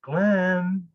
Glenn.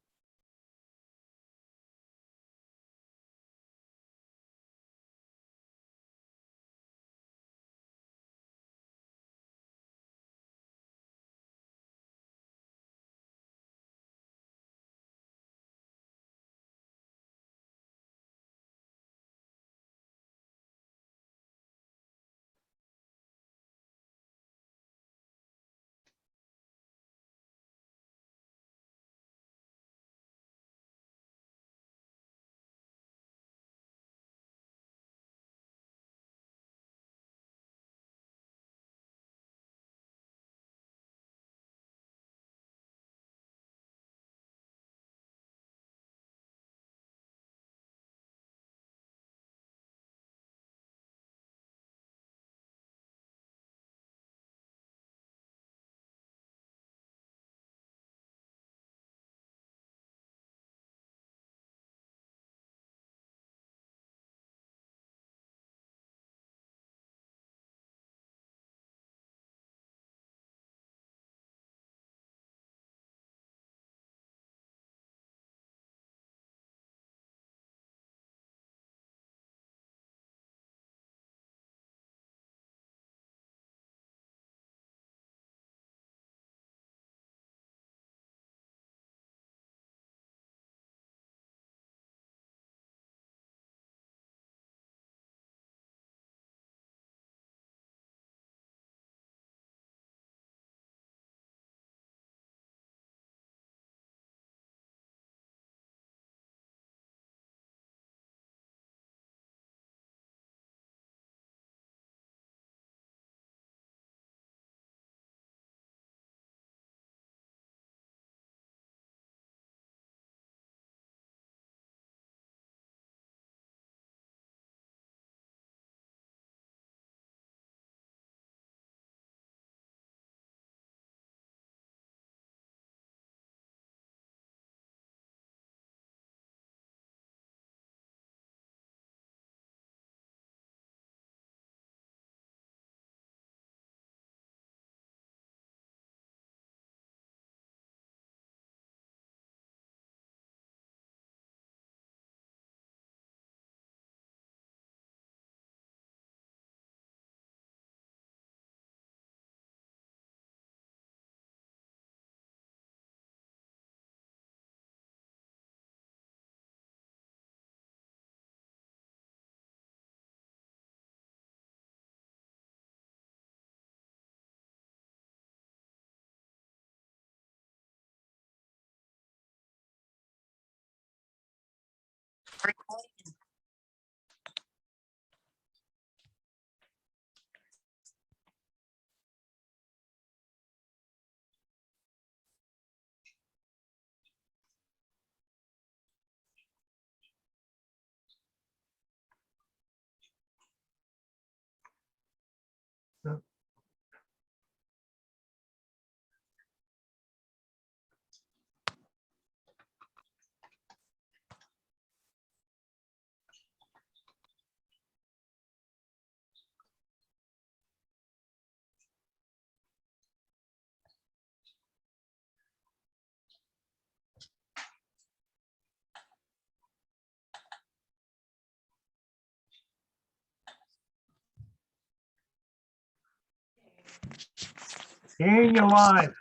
Hearing you live.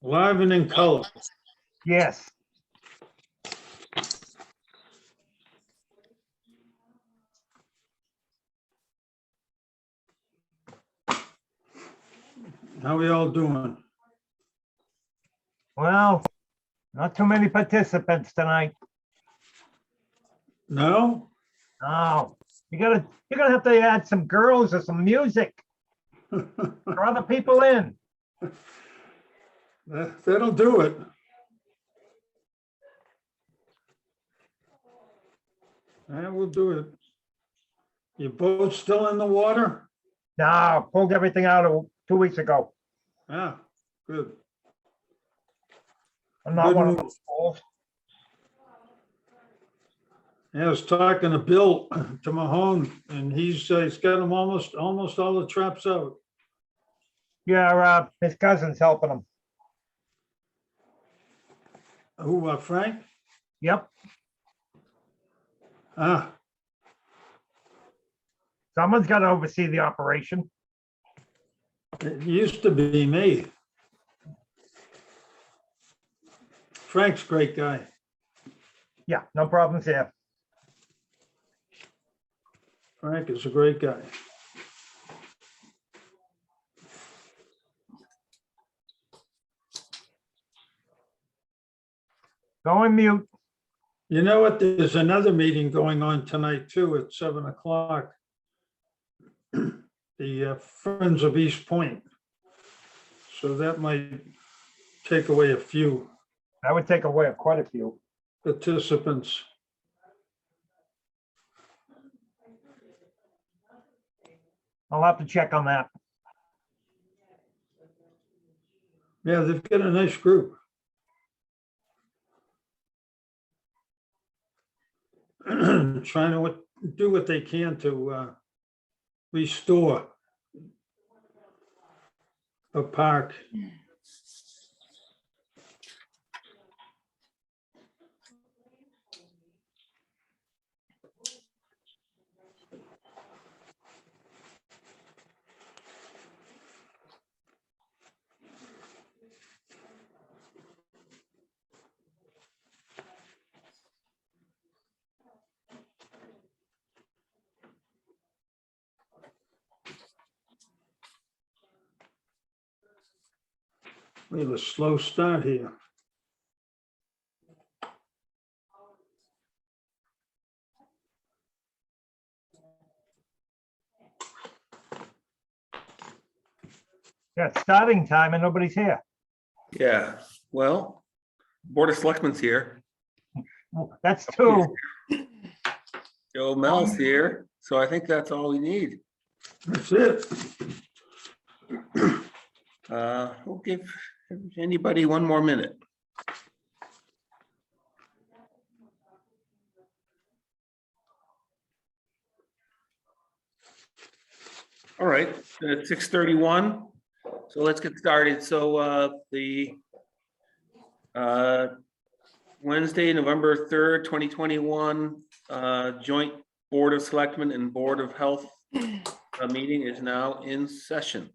Live and in color. Yes. How we all doing? Well, not too many participants tonight. No? Oh, you're gonna have to add some girls or some music. Draw other people in. That'll do it. That will do it. Your boat's still in the water? No, pulled everything out 2 weeks ago. Yeah, good. I'm not Good one of move. those fools. Yeah, I was talking to Bill, to Mahone, and he's got them almost all the traps out. Yeah, his cousin's helping him. Who, Frank? Yep, Ah, someone's got to oversee the operation. it used to be me. Frank's a great guy. Yeah, no problems here. Frank is a great guy. Go on mute. You know what? There's another meeting going on tonight too at 7 o'clock. The Friends of East Point. So that might take away a few That would take away quite a few. participants. I'll have to check on that. Yeah, they've got a nice group. Trying to do what they can to restore a park. We have a slow start here. Yeah, it's starting time and nobody's here. Yeah, well, Board of Selectmen's here. That's two. Joe Mel's here, so I think that's all we need. That's it. We'll give anybody one more minute. All right, it's 6:31, so let's get started. So the Wednesday, November 3rd, 2021, joint Board of Selectmen and Board of Health meeting is now in session.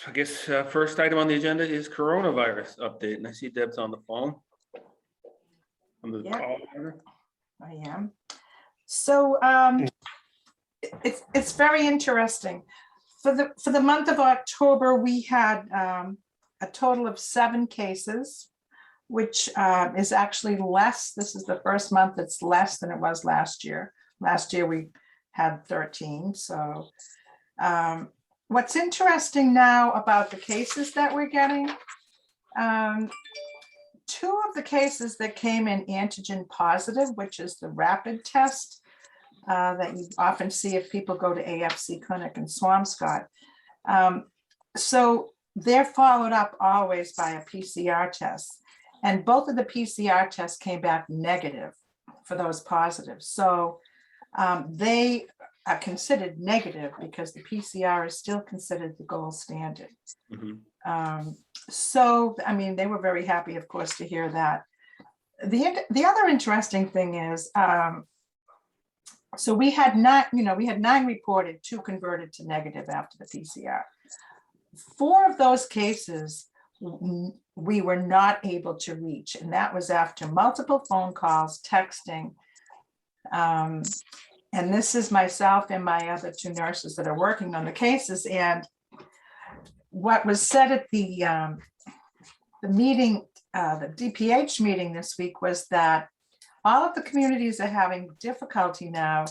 I guess first item on the agenda is coronavirus update, and I see Deb's on the phone. On the Yeah. call, rather. I am. So it's very interesting. For the month of October, we had a total of 7 cases, which is actually less. This is the first month it's less than it was last year. Last year we had 13. So what's interesting now about the cases that we're getting, 2 of the cases that came in antigen positive, which is the rapid test that you often see if people go to AFC Clinic in Swampscott. So they're followed up always by a PCR test. And both of the PCR tests came back negative for those positives. So they are considered negative because the PCR is still considered the gold standard. Mhm. So, I mean, they were very happy, of course, to hear that. The other interesting thing is, so we had 9 reported, 2 converted to negative after the PCR. 4 of those cases we were not able to reach, and that was after multiple phone calls, texting. And this is myself and my other 2 nurses that are working on the cases. And what was said at the meeting, the DPH meeting this week, was that all of the communities are having difficulty now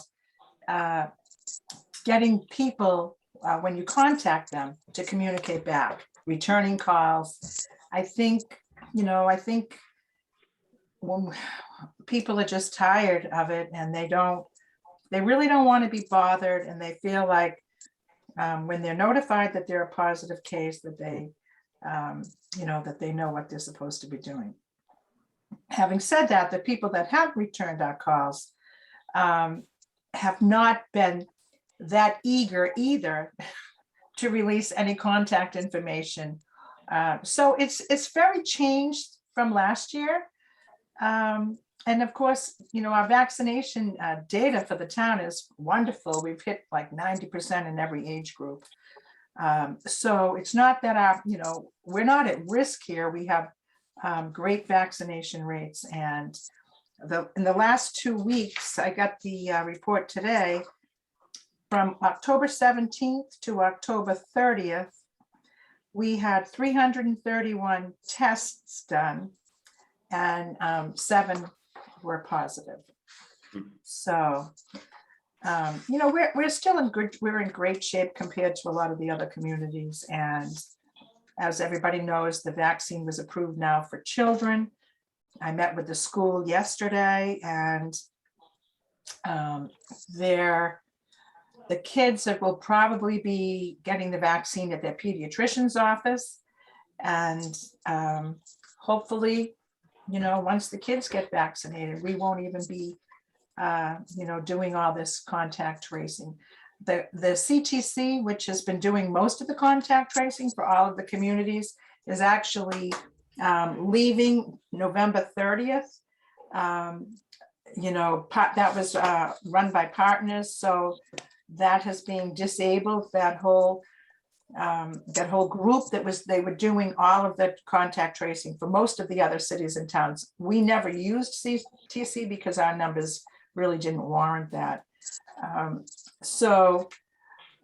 getting people, when you contact them, to communicate back, returning calls. I think when people are just tired of it and they really don't want to be bothered, and they feel like when they're notified that they're a positive case, that they know what they're supposed to be doing. Having said that, the people that have returned our calls have not been that eager either to release any contact information. So it's very changed from last year. And of course, our vaccination data for the town is wonderful. We've hit like 90% in every age group. So it's not that we're not at risk here. We have great vaccination rates, and in the last 2 weeks, I got the report today, from October 17th to October 30th, we had 331 tests done, and 7 were positive. So, we're still we're in great shape compared to a lot of the other communities. And as everybody knows, the vaccine was approved now for children. I met with the school yesterday, and the kids that will probably be getting the vaccine at their pediatrician's office. And hopefully, once the kids get vaccinated, we won't even be, doing all this contact tracing. The CTC, which has been doing most of the contact tracing for all of the communities, is actually leaving November 30th. That was run by partners, so that has been disabled. That whole group they were doing all of the contact tracing for most of the other cities and towns. We never used CTC because our numbers really didn't warrant that. So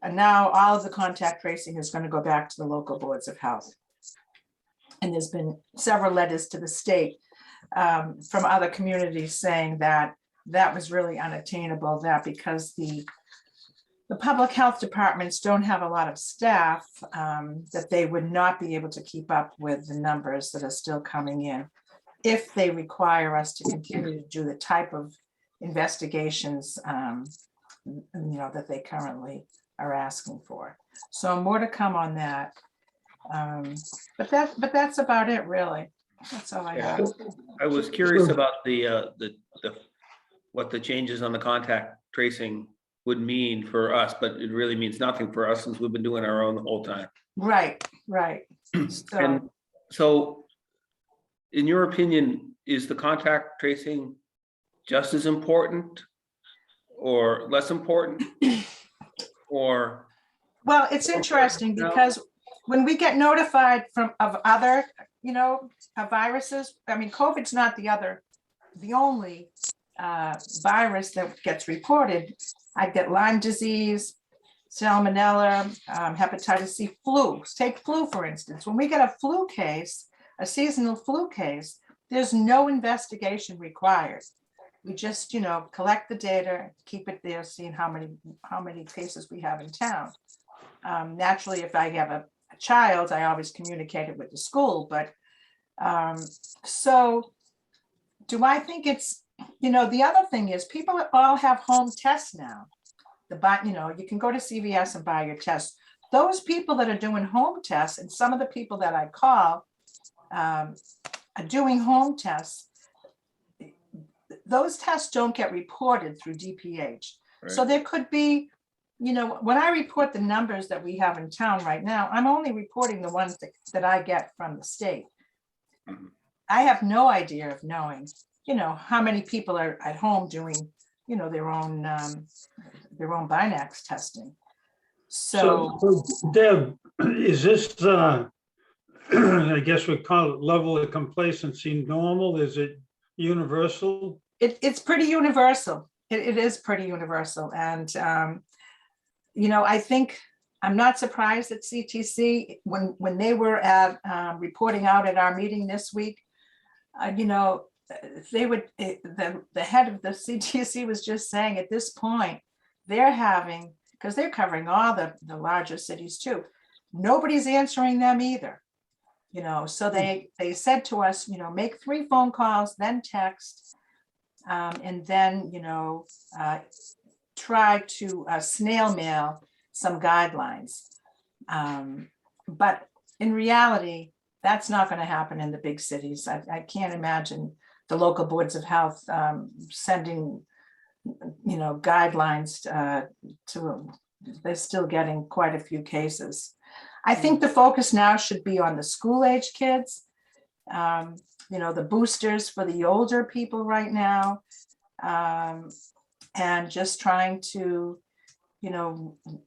now all of the contact tracing is going to go back to the local boards of health. And there's been several letters to the state from other communities saying that was really unattainable, that because the public health departments don't have a lot of staff, that they would not be able to keep up with the numbers that are still coming in if they require us to continue to do the type of investigations that they currently are asking for. So more to come on that. But that's about it, really. That's all I have. I was curious about what the changes on the contact tracing would mean for us, but it really means nothing for us since we've been doing our own the whole time. Right. So in your opinion, is the contact tracing just as important or less important? Or well, it's interesting because when we get notified of other viruses, I mean, COVID's not the only virus that gets reported. I get Lyme disease, salmonella, hepatitis C, flu. Take flu, for instance. When we get a flu case, a seasonal flu case, there's no investigation required. We just, collect the data, keep it there, seeing how many cases we have in town. Naturally, if I have a child, I always communicate it with the school. But so do I think it's, the other thing is people all have home tests now. You can go to CVS and buy your tests. Those people that are doing home tests, and some of the people that I call are doing home tests, those tests don't get reported through DPH. Right. So there could be, when I report the numbers that we have in town right now, I'm only reporting the ones that I get from the state. Mm-hmm. I have no idea of knowing, how many people are at home doing, their own Binax testing. So Deb, is this, I guess we call it level of complacency normal? Is it universal? It's pretty universal. It is pretty universal. And, I think I'm not surprised at CTC when they were at reporting out at our meeting this week, they would, the head of the CTC was just saying at this point, they're having, because they're covering all the larger cities too, nobody's answering them either. So they said to us, make 3 phone calls, then text, and then, try to snail mail some guidelines. But in reality, that's not going to happen in the big cities. I can't imagine the local boards of health sending, guidelines to they're still getting quite a few cases. I think the focus now should be on the school age kids. The boosters for the older people right now. And just trying to,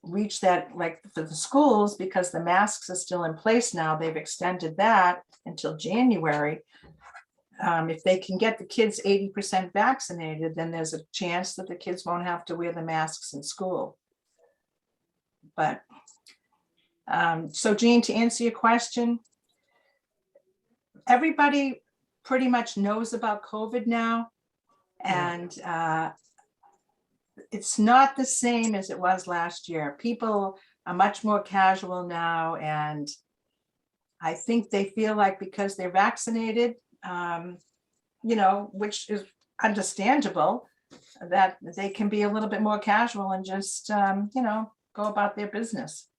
reach that, like for the schools, because the masks are still in place now, they've extended that until January. If they can get the kids 80% vaccinated, then there's a chance that the kids won't have to wear the masks in school. But, so Jean, to answer your question, everybody pretty much knows about COVID now. And it's not the same as it was last year. People are much more casual now. And I think they feel like because they're vaccinated, which is understandable, that they can be a little bit more casual and just, go about their business.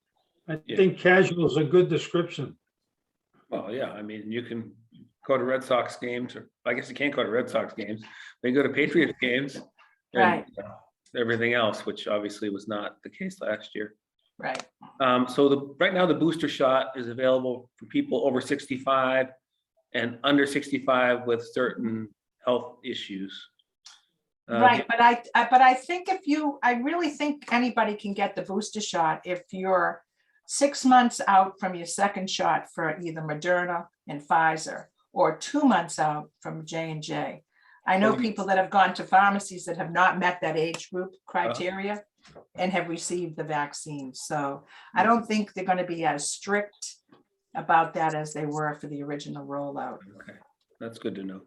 I think casual is a good description. Well, yeah, I mean, you can go to Red Sox games, or I guess you can't go to Red Sox games. They go to Patriots games. Right. Everything else, which obviously was not the case last year. Right. So right now the booster shot is available for people over 65 and under 65 with certain health issues. Right, but I think I really think anybody can get the booster shot if you're 6 months out from your second shot for either Moderna and Pfizer, or 2 months out from J&J. I know people that have gone to pharmacies that have not met that age group criteria and have received the vaccine. So I don't think they're going to be as strict about that as they were for the original rollout. Okay, that's good to know.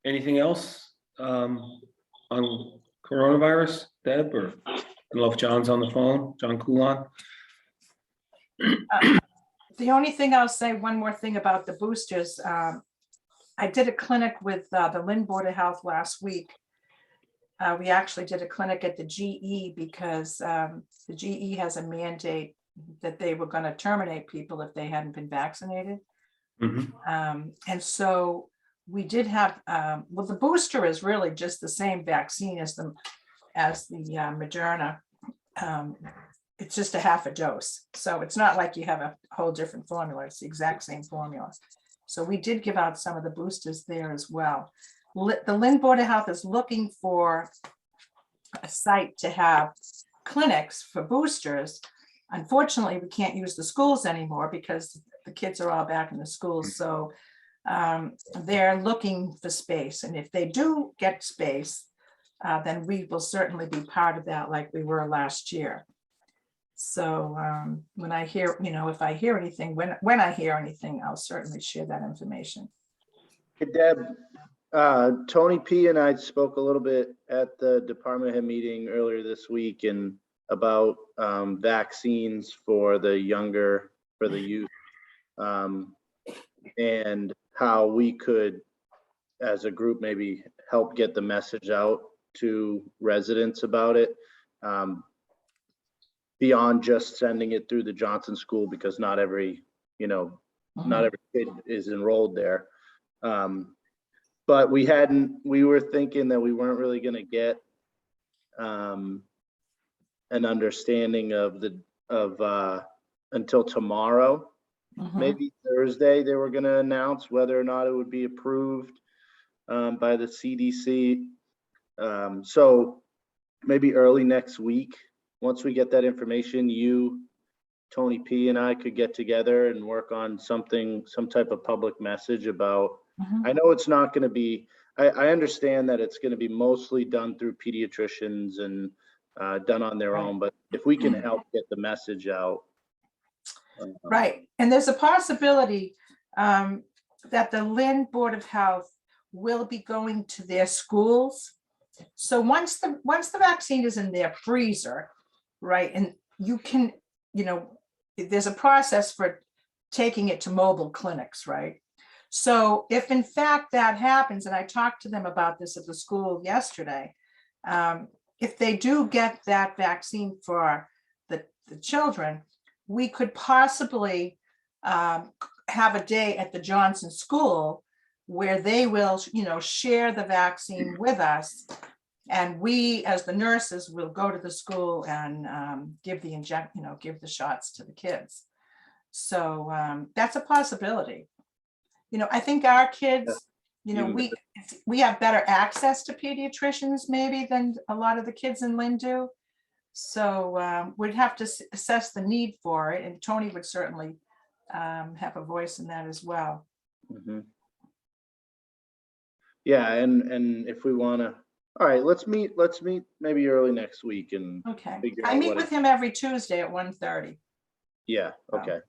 Anything else on coronavirus, Deb, or I don't know if John's on the phone, John Coulon? The only thing I'll say, one more thing about the boosters. I did a clinic with the Lynn Board of Health last week. We actually did a clinic at the GE because the GE has a mandate that they were going to terminate people if they hadn't been vaccinated. Mm-hmm. And so we did have, well, the booster is really just the same vaccine as the Moderna. It's just a half a dose. So it's not like you have a whole different formula. It's the exact same formula. So we did give out some of the boosters there as well. The Lynn Board of Health is looking for a site to have clinics for boosters. Unfortunately, we can't use the schools anymore because the kids are all back in the schools. So they're looking for space. And if they do get space, then we will certainly be part of that like we were last year. So when I hear, if I hear anything, when I hear anything, I'll certainly share that information. Hey, Deb, Tony P. and I spoke a little bit at the department head meeting earlier this week and about vaccines for the youth, and how we could, as a group, maybe help get the message out to residents about it. Beyond just sending it through the Johnson School, because not every kid is enrolled there. But we were thinking that we weren't really going to get an understanding until tomorrow. Maybe Thursday they were going to announce whether or not it would be approved by the CDC. So maybe early next week, once we get that information, you, Tony P. and I could get together and work on some type of public message about, I know it's not going to be, I understand that it's going to be mostly done through pediatricians and done on their own, but if we can help get the message out. Right. And there's a possibility that the Lynn Board of Health will be going to their schools. So once the vaccine is in their freezer, right, and you can, there's a process for taking it to mobile clinics, right? So if in fact that happens, and I talked to them about this at the school yesterday, if they do get that vaccine for the children, we could possibly have a day at the Johnson School where they will, share the vaccine with us. And we, as the nurses, will go to the school and give the shots to the kids. So that's a possibility. I think our kids, we have better access to pediatricians maybe than a lot of the kids in Lynn do. So we'd have to assess the need for it, and Tony would certainly have a voice in that as well. Mhm. Yeah, and if we want to, all right, let's meet maybe early next week and Okay, figure I out meet what with him every Tuesday at 1:30. Yeah, okay.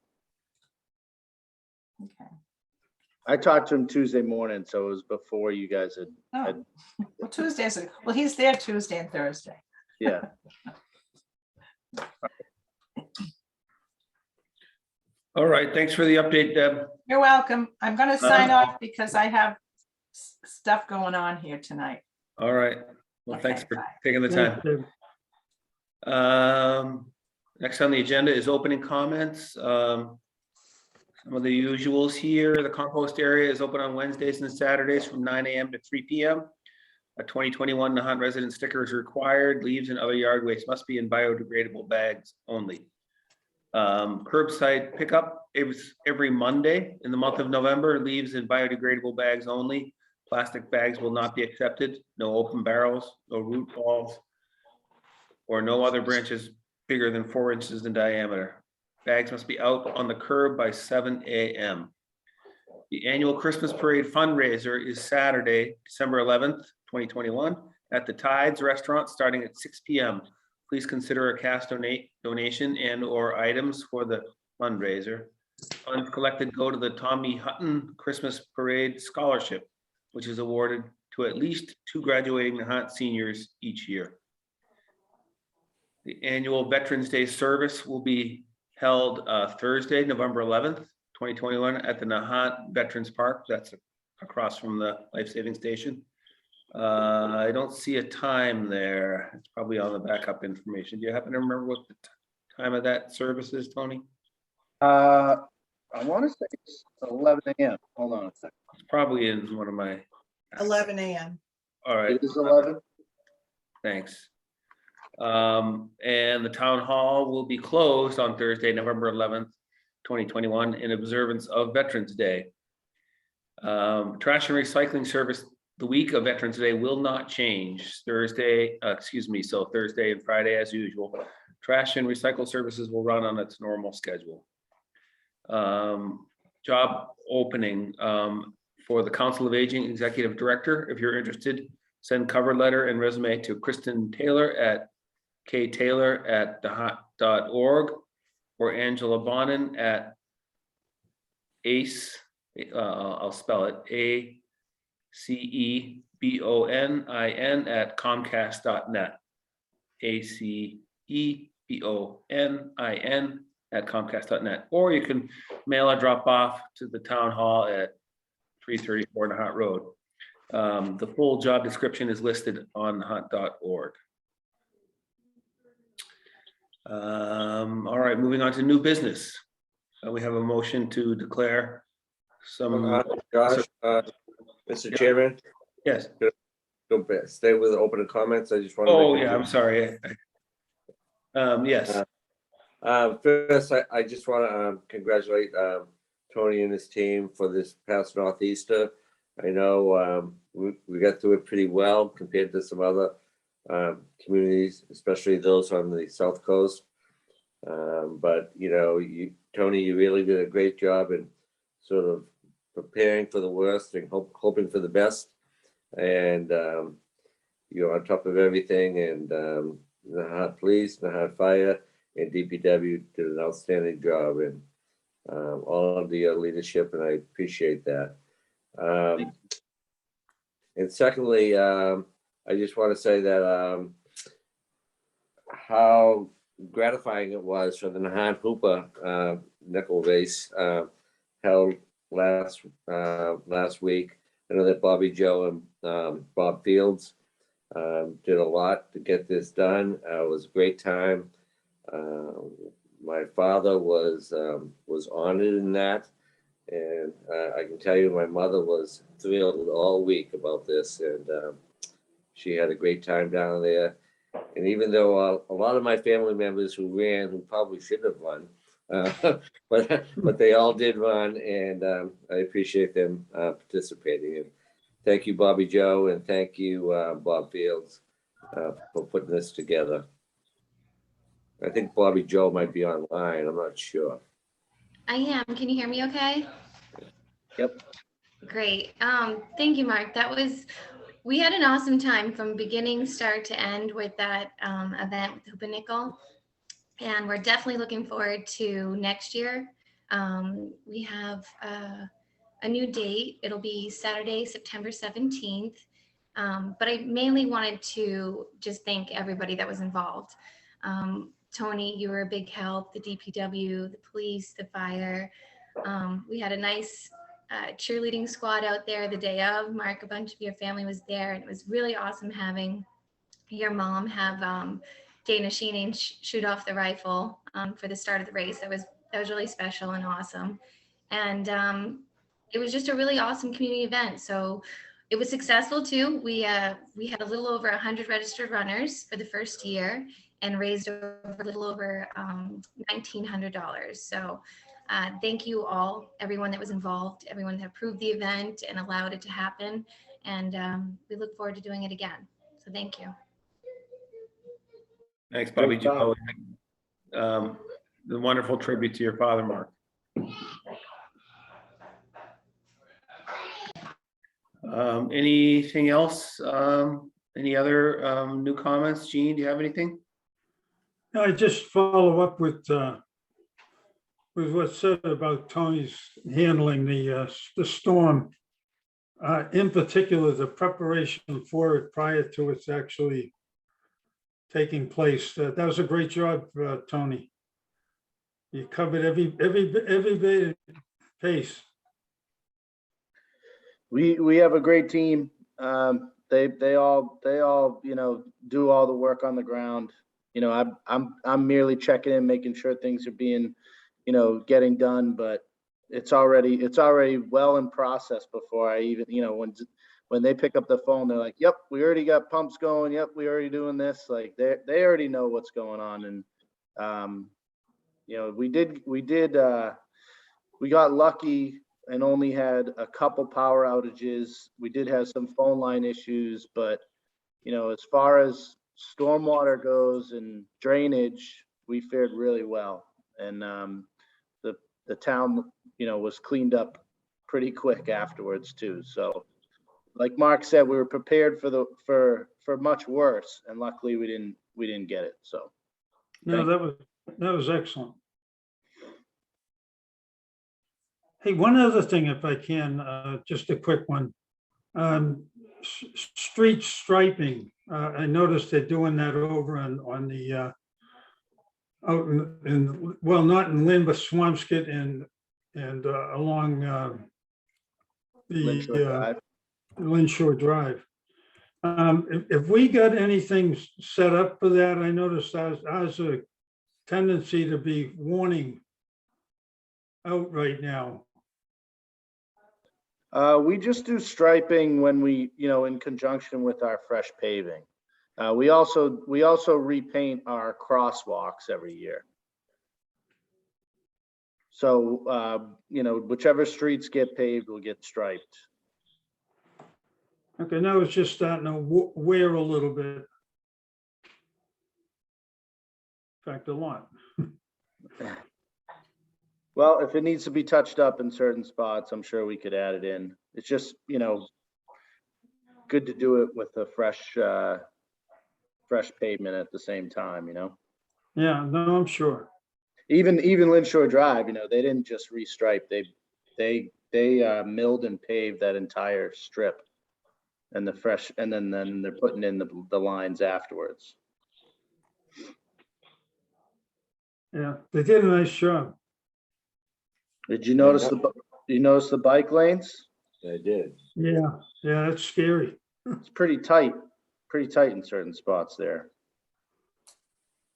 Okay. I talked to him Tuesday morning, so it was before you guys had, Oh, well, he's there Tuesday and Thursday. yeah. All right, thanks for the update, Deb. You're welcome. I'm going to sign off because I have stuff going on here tonight. All right, well, thanks Okay, for bye. taking the Thanks, time. Deb. Next on the agenda is opening comments. Some of the usuals here. The compost area is open on Wednesdays and Saturdays from 9 a.m. to 3 p.m. A 2021 Nahant resident sticker is required. Leaves and other yard waste must be in biodegradable bags only. Curbside pickup every Monday in the month of November. Leaves in biodegradable bags only. Plastic bags will not be accepted. No open barrels, no root balls, or no other branches bigger than 4 inches in diameter. Bags must be out on the curb by 7 a.m. The annual Christmas parade fundraiser is Saturday, December 11th, 2021 at the Tides Restaurant starting at 6 p.m. Please consider a cash donation and or items for the fundraiser. Funds collected go to the Tommy Hutton Christmas Parade Scholarship, which is awarded to at least 2 graduating Nahant seniors each year. The annual Veterans Day service will be held Thursday, November 11th, 2021 at the Nahant Veterans Park. That's across from the life saving station. I don't see a time there. It's probably on the backup information. Do you happen to remember what the time of that service is, Tony? I want to say it's 11 a.m. Hold on a second. It's probably in one of my. 11 a.m. All right. It is 11. Thanks. And the town hall will be closed on Thursday, November 11th, 2021 in observance of Veterans Day. Trash and recycling service the week of Veterans Day will not change. Thursday and Friday as usual. Trash and recycle services will run on its normal schedule. Job opening for the Council of Aging Executive Director. If you're interested, send cover letter and resume to Kristen Taylor at ktaylor@thehot.org or Angela Bonin at I'll spell it ACEBONIN at comcast.net. ACEBONIN at comcast.net. Or you can mail or drop off to the town hall at 334 Nahant Road. The full job description is listed on nahant.org. All right, moving on to new business. We have a motion to declare some. Josh, Mr. Chairman, Yes. go back, stay with the opening comments. I just want to. Oh, yeah, I'm sorry. Yes. First, I just want to congratulate Tony and his team for this past Northeaster. I know we got through it pretty well compared to some other communities, especially those on the South Coast. But Tony, you really did a great job in sort of preparing for the worst and hoping for the best. And you're on top of everything. And Nahant Police, Nahant Fire, and DPW did an outstanding job, and all under your leadership, and I appreciate that. And secondly, I just want to say that how gratifying it was for the Nahant Hooper nickel race held last week. I know that Bobby Joe and Bob Fields did a lot to get this done. It was a great time. My father was honored in that, And I can tell you, my mother was thrilled all week about this, and she had a great time down there. And even though a lot of my family members who ran, who probably should have run, but they all did run, and I appreciate them participating. And thank you, Bobby Joe, and thank you, Bob Fields, for putting this together. I think Bobby Joe might be online. I'm not sure. I am. Can you hear me okay? Yep. Great. Thank you, Mark. We had an awesome time from beginning, start to end with that event with Hoop and Nickel. And we're definitely looking forward to next year. We have a new date. It'll be Saturday, September 17th. But I mainly wanted to just thank everybody that was involved. Tony, you were a big help, the DPW, the police, the fire. We had a nice cheerleading squad out there the day of. Mark, a bunch of your family was there, and it was really awesome having your mom have Dana Sheening shoot off the rifle for the start of the race. That was really special and awesome. And it was just a really awesome community event. So it was successful too. We had a little over 100 registered runners for the first year and raised a little over $1,900. So thank you all, everyone that was involved, everyone that approved the event and allowed it to happen. And we look forward to doing it again. So thank you. Thanks, Bobby Great job. Joe. The wonderful tribute to your father, Mark. Anything else? Any other new comments? Gene, do you have anything? I just follow up with what's said about Tony's handling the storm. In particular, the preparation for it prior to its actually taking place. That was a great job, Tony. You covered every bit of pace. We have a great team. They all do all the work on the ground. I'm merely checking in, making sure things are being, getting done, but it's already well in process before I even, when they pick up the phone, they're like, yep, we already got pumps going. Yep, we already doing this. Like they already know what's going on. And, we got lucky and only had a couple power outages. We did have some phone line issues, but, as far as stormwater goes and drainage, we fared really well. And the town, was cleaned up pretty quick afterwards too. So like Mark said, we were prepared for much worse, and luckily we didn't get it. So No, that was excellent. Hey, one other thing, if I can, just a quick one. Street striping. I noticed they're doing that over on the out in well, not in Lynn, but Swampscott and along the Lynn Shore Drive. If we got anything set up for that, I noticed ours a tendency to be warning out right now. We just do striping when we, in conjunction with our fresh paving. We also repaint our crosswalks every year. So, whichever streets get paved will get striped. Okay, now it's just starting to wear a little bit. In fact, a lot. Well, if it needs to be touched up in certain spots, I'm sure we could add it in. It's just, good to do it with a fresh pavement at the same time, Yeah, no, I'm sure. Even Lynn Shore Drive, they didn't just restripe. They milled and paved that entire strip, and then they're putting in the lines afterwards. Yeah, they did a nice job. Did you notice the bike lanes? I did. Yeah, that's scary. It's pretty tight in certain spots there.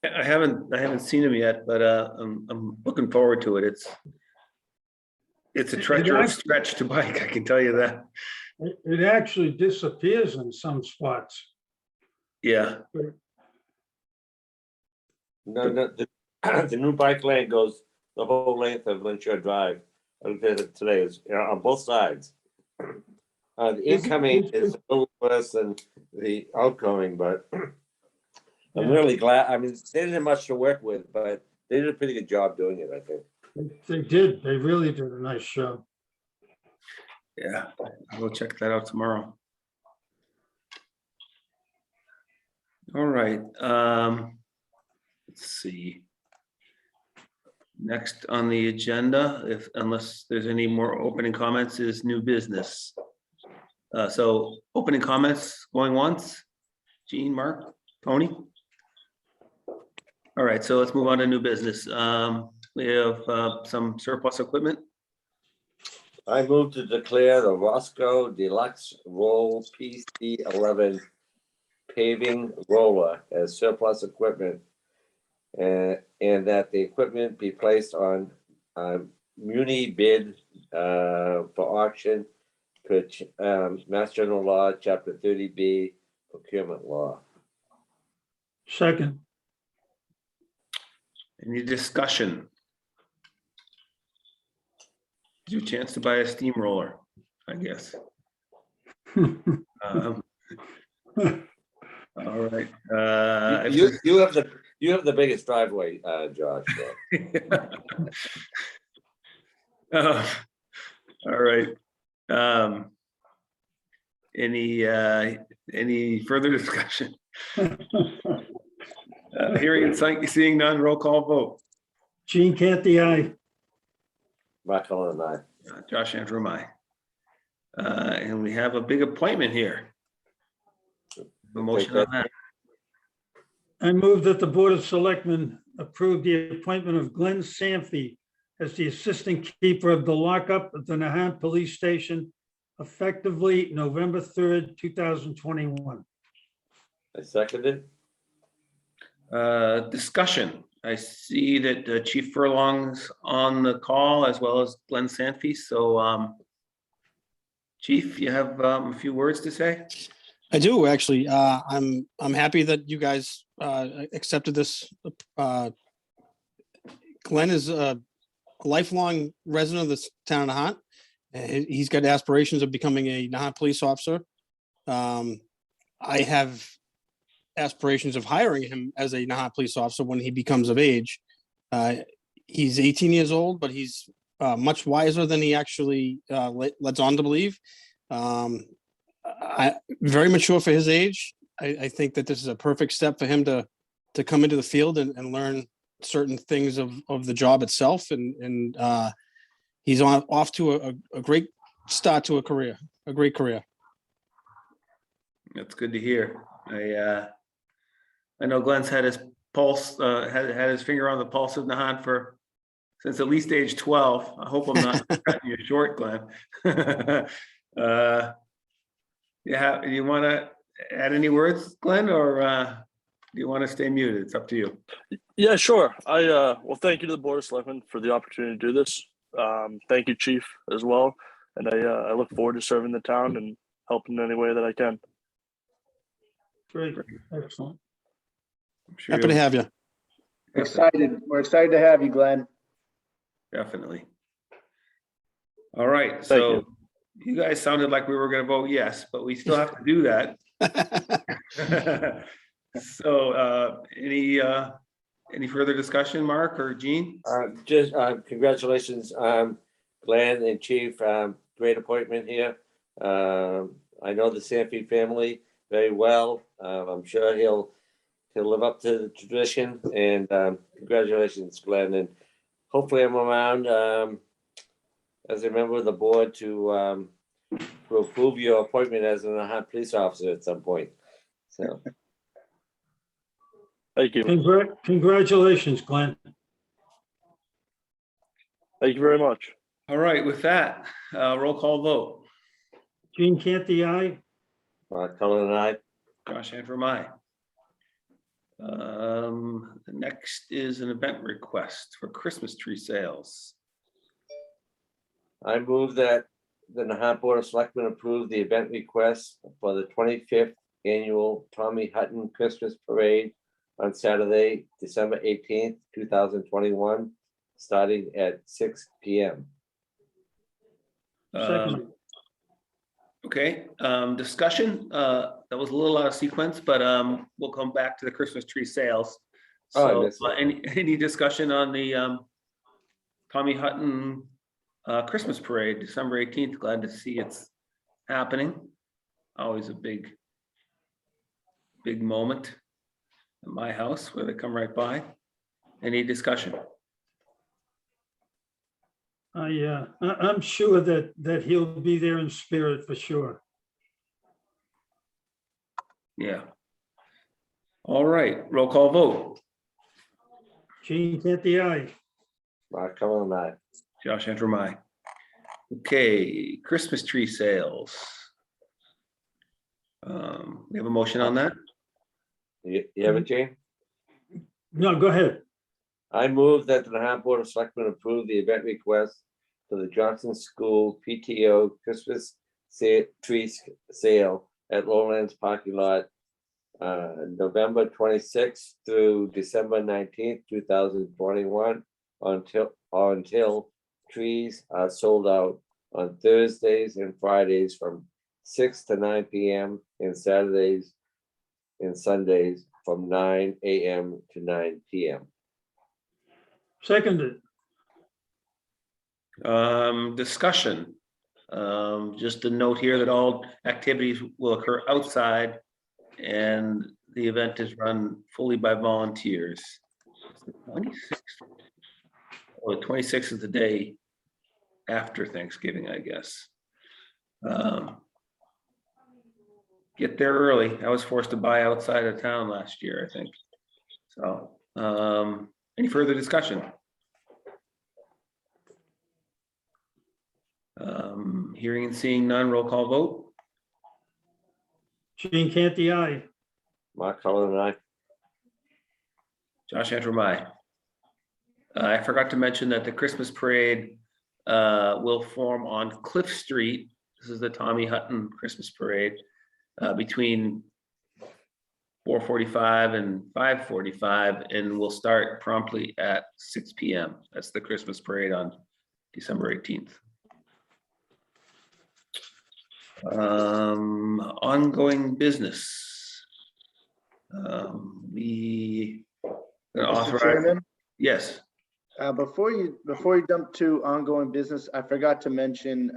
I haven't seen them yet, but I'm looking forward to it. It's a treacherous stretch to bike, I can tell you that. It actually disappears in some spots. Yeah, No, the new bike lane goes the whole length of Lynchburg Drive. I looked at it today, it's on both sides. The incoming is a little worse than the outgoing, but I'm really glad. I mean, they didn't have much to work with, but they did a pretty good job doing it, I think. They did. They really did a nice job. yeah, I'll go check that out tomorrow. All right, let's see. Next on the agenda, unless there's any more opening comments, is new business. So opening comments going once, Gene, Mark, Tony. All right, so let's move on to new business. We have some surplus equipment. I move to declare the Roscoe Deluxe Roll PC-11 paving roller as surplus equipment, and that the equipment be placed on muni bid for auction per Mass General Law, Chapter 30B, procurement law. Second. Any discussion? Gives you a chance to buy a steamroller, I guess. All right. You have the biggest driveway, Josh. All right. Any further discussion? Hearing and seeing none, roll call vote. Gene Canty, aye. Mark Cullen and I. Josh Andrew, aye. And we have a big appointment here. A motion on that. I move that the Board of Selectmen approve the appointment of Glenn Sanfey as the Assistant Keeper of the Lockup at the Nahant Police Station, effectively November 3rd, 2021. I seconded. Discussion. I see that Chief Furlong's on the call as well as Glenn Sanfey. So, Chief, you have a few words to say? I do actually. I'm happy that you guys accepted this. Glenn is a lifelong resident of this town of Nahant. He's got aspirations of becoming a Nahant police officer. I have aspirations of hiring him as a Nahant police officer when he becomes of age. He's 18 years old, but he's much wiser than he actually lets on to believe. Very mature for his age. I think that this is a perfect step for him to come into the field and learn certain things of the job itself. And he's off to a great start to a great career. That's good to hear. I know Glenn's had his pulse, had his finger on the pulse of Nahant since at least age 12. I hope I'm not cutting you short, Glenn. Yeah, do you want to add any words, Glenn, or do you want to stay muted? It's up to you. Yeah, sure. Well, thank you to the Board of Selectmen for the opportunity to do this. Thank you, Chief, as well. And I look forward to serving the town and helping in any way that I can. Great, excellent. I'm sure Happy to have you. Excited. We're excited to have you, Glenn. Definitely. All right, so you guys sounded like we were going to vote yes, but we still have to do that. So any further discussion, Mark or Gene? Just congratulations, Glenn and Chief. Great appointment here. I know the Sanfey family very well. I'm sure he'll live up to the tradition. And congratulations, Glenn. And hopefully I'm around as a member of the board to approve your appointment as a Nahant police officer at some point. So. Thank you. Congratulations, Glenn. Thank you very much. All right, with that, roll call vote. Gene Canty, aye. Mark Cullen and I. Josh Andrew, aye. The next is an event request for Christmas tree sales. I move that the Nahant Board of Selectmen approve the event request for the 25th annual Tommy Hutton Christmas Parade on Saturday, December 18th, 2021, starting at 6 p.m. Second, Okay, discussion, that was a little out of sequence, but we'll come back to the Christmas tree sales. Oh, I So, missed it. any discussion on the Tommy Hutton Christmas Parade, December 18th? Glad to see it's happening. Always a big moment at my house where they come right by. Any discussion? I'm sure that he'll be there in spirit for sure. Yeah. All right, roll call vote. Gene Canty, aye. Mark Cullen, aye. Josh Antrim. Okay, Christmas tree sales. We have a motion on that? You have it, Jane? No, go ahead. I move that the Nahant Board of Selectmen approve the event request for the Johnson School PTO Christmas tree sale at Lowlands parking lot, November 26th through December 19th, 2021, until trees are sold out on Thursdays and Fridays from 6 to 9 p.m. and Saturdays and Sundays from 9 a.m. to 9 p.m. Seconded. Discussion. Just a note here that all activities will occur outside and the event is run fully by volunteers. It's the 26th. Well, the 26th is the day after Thanksgiving, I guess. Get there early. I was forced to buy outside of town last year, I think. So, any further discussion? Hearing and seeing none, roll call vote. Gene Canty, aye. Mark Cullen, aye. Josh Antrim, aye. I forgot to mention that the Christmas parade will form on Cliff Street. This is the Tommy Hutton Christmas Parade between 4:45 and 5:45, and will start promptly at 6 p.m. That's the Christmas parade on December 18th. Ongoing business. We Mr. authorize. Chairman, Yes. before you jump to ongoing business, I forgot to mention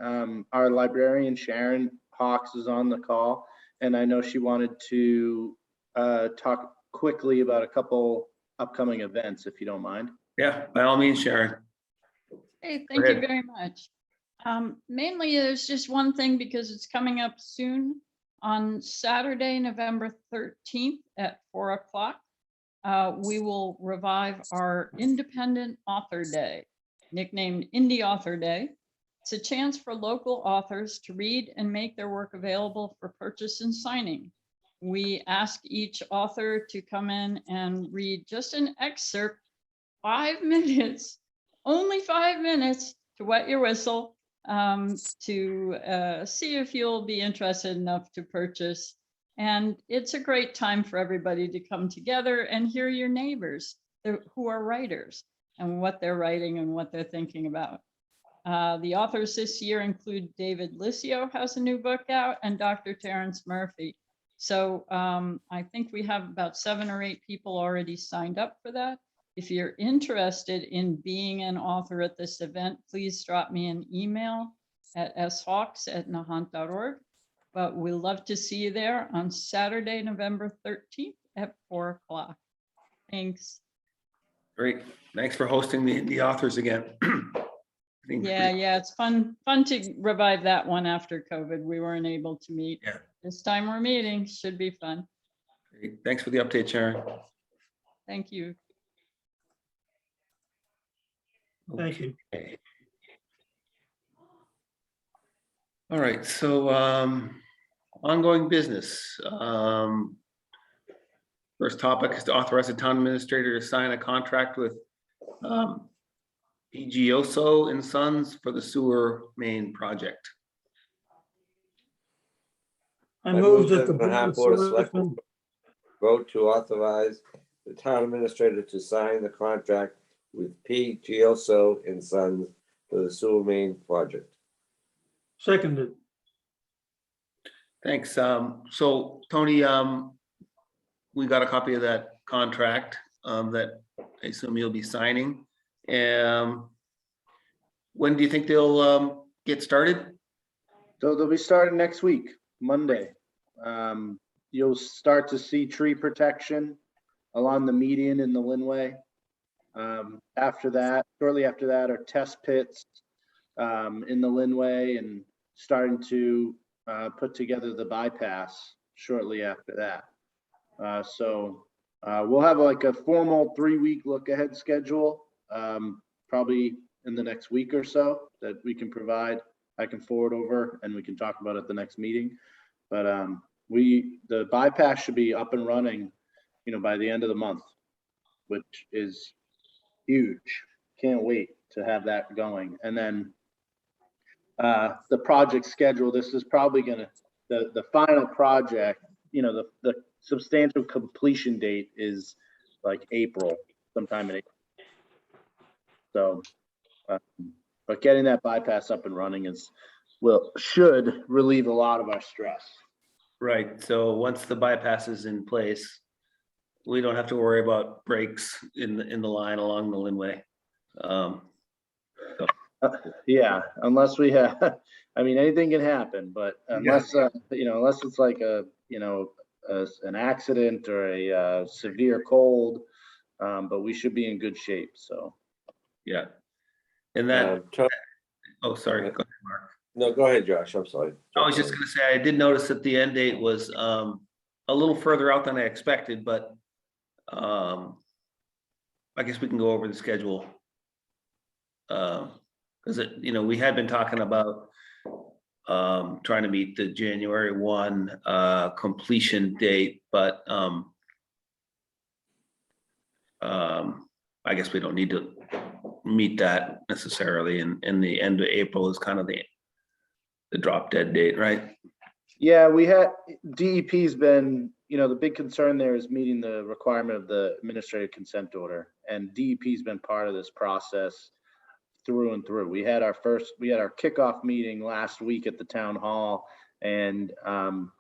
our librarian Sharon Hawks is on the call, and I know she wanted to talk quickly about a couple upcoming events, if you don't mind. Yeah, by all means, Sharon. Hey, Go thank you ahead. very much. Mainly there's just one thing because it's coming up soon. On Saturday, November 13th at 4 o'clock, we will revive our Independent Author Day, nicknamed Indie Author Day. It's a chance for local authors to read and make their work available for purchase and signing. We ask each author to come in and read just an excerpt, 5 minutes, only 5 minutes to wet your whistle, to see if you'll be interested enough to purchase. And it's a great time for everybody to come together and hear your neighbors who are writers and what they're writing and what they're thinking about. The authors this year include David Liscio has a new book out, and Dr. Terrence Murphy. So I think we have about 7 or 8 people already signed up for that. If you're interested in being an author at this event, please drop me an email at shawks@nahant.org. But we'll love to see you there on Saturday, November 13th at 4 o'clock. Thanks. Great. Thanks for hosting the authors again. Yeah, it's fun to revive that one after COVID. We weren't able to meet. Yeah. This time we're meeting. Should be fun. Great. Thanks for the update, Sharon. Thank you. Thank you. Okay. All right, so ongoing business. First topic is to authorize the town administrator to sign a contract with Pigioso and Sons for the sewer main project. I move that the Nahant Board of Selectmen Selectmen vote to authorize the town administrator to sign the contract with P. Gioso and Sons for the sewer main project. seconded. Thanks. So Tony, we got a copy of that contract that I assume you'll be signing. When do you think they'll get started? So they'll be starting next week, Monday. You'll start to see tree protection along the median in the Lynnway. After that, shortly after that are test pits in the Lynnway and starting to put together the bypass shortly after that. So we'll have like a formal 3-week look ahead schedule, probably in the next week or so that we can provide. I can forward over and we can talk about it at the next meeting. But the bypass should be up and running, by the end of the month, which is huge. Can't wait to have that going. And then the project schedule, this is probably the final project, the substantial completion date is like April, sometime in April. So, but getting that bypass up and running should relieve a lot of our stress. Right. So once the bypass is in place, we don't have to worry about breaks in the line along the Lynnway. Yeah, unless we have, anything can happen, but unless, unless it's like an accident or a severe cold, but we should be in good shape, so. Yeah. And that, oh, sorry. Go ahead, Mark. No, go ahead, Josh. I'm sorry. I was just gonna say, I did notice that the end date was a little further out than I expected, but I guess we can go over the schedule. Because we had been talking about trying to meet the January 1 completion date, but I guess we don't need to meet that necessarily, and the end of April is kind of the drop dead date, right? Yeah, DEP's been, the big concern there is meeting the requirement of the administrative consent order, and DEP's been part of this process through and through. We had our kickoff meeting last week at the town hall, and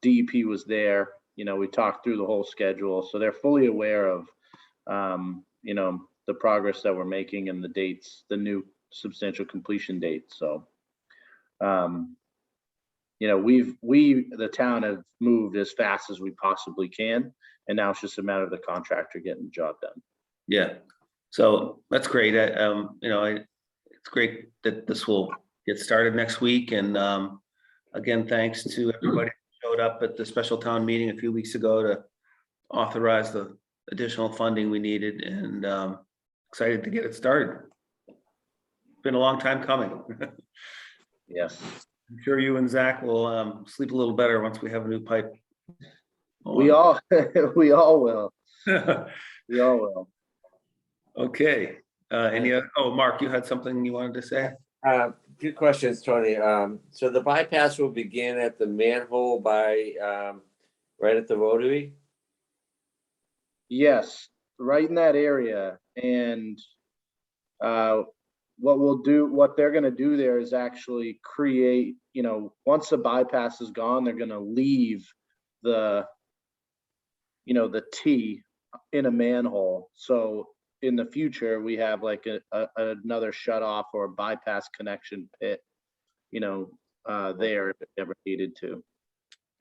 DEP was there. We talked through the whole schedule, so they're fully aware of the progress that we're making and the dates, the new substantial completion dates. So the town have moved as fast as we possibly can, and now it's just a matter of the contractor getting the job done. Yeah, so that's great. It's great that this will get started next week. And again, thanks to everybody who showed up at the special town meeting a few weeks ago to authorize the additional funding we needed, and excited to get it started. Been a long time coming. Yes. I'm sure you and Zach will sleep a little better once we have a new pipe. We all we all will. We all will. Okay. Any other? Oh, Mark, you had something you wanted to say? Good questions, Tony. So the bypass will begin at the manhole by right at the rotary. Yes, right in that area. And what they're going to do there is actually create, once the bypass is gone, they're going to leave the T in a manhole. So in the future, we have like another shut off or a bypass connection pit, there if it ever needed to.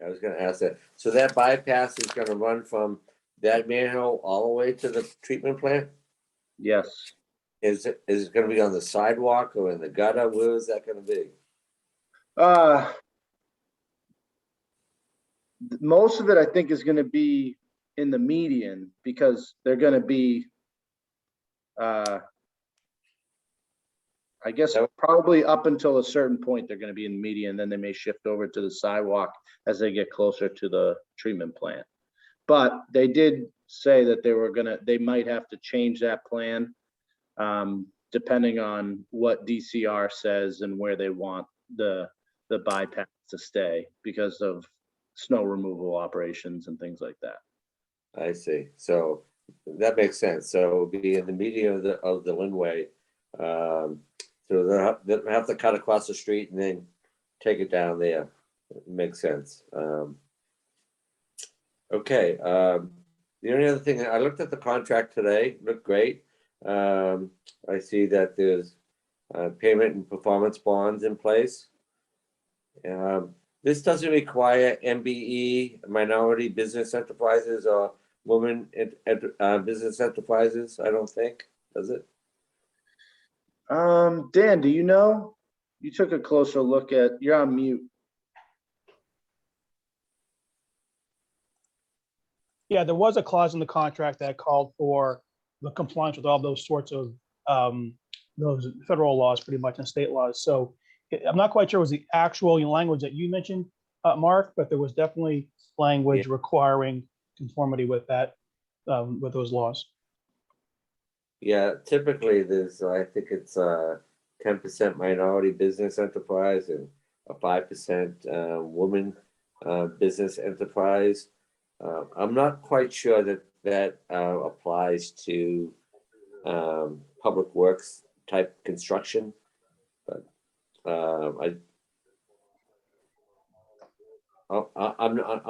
I was going to ask that. So that bypass is going to run from that manhole all the way to the treatment plant? Yes. Is it going to be on the sidewalk or in the gutter? Where is that going to be? Most of it, I think, is going to be in the median, because they're going to be, I guess, probably up until a certain point, they're going to be in the median. Then they may shift over to the sidewalk as they get closer to the treatment plant. But they did say that they might have to change that plan depending on what DCR says and where they want the bypass to stay because of snow removal operations and things like that. I see. So that makes sense. So it'll be in the median of the Lynnway. So they'll have to cut across the street and then take it down there. Makes sense. Okay. The only other thing, I looked at the contract today, looked great. I see that there's payment and performance bonds in place. This doesn't require MBE, minority business enterprises, or women business enterprises, I don't think, does it? Dan, do you know? You took a closer look at, you're on mute. Yeah, there was a clause in the contract that called for the compliance with all those sorts of those federal laws, pretty much, and state laws. So I'm not quite sure it was the actual language that you mentioned, Mark, but there was definitely language requiring conformity with that, with those laws. Yeah, typically there's, I think it's 10% minority business enterprise and a 5% woman business enterprise. I'm not quite sure that applies to public works type construction, but I'm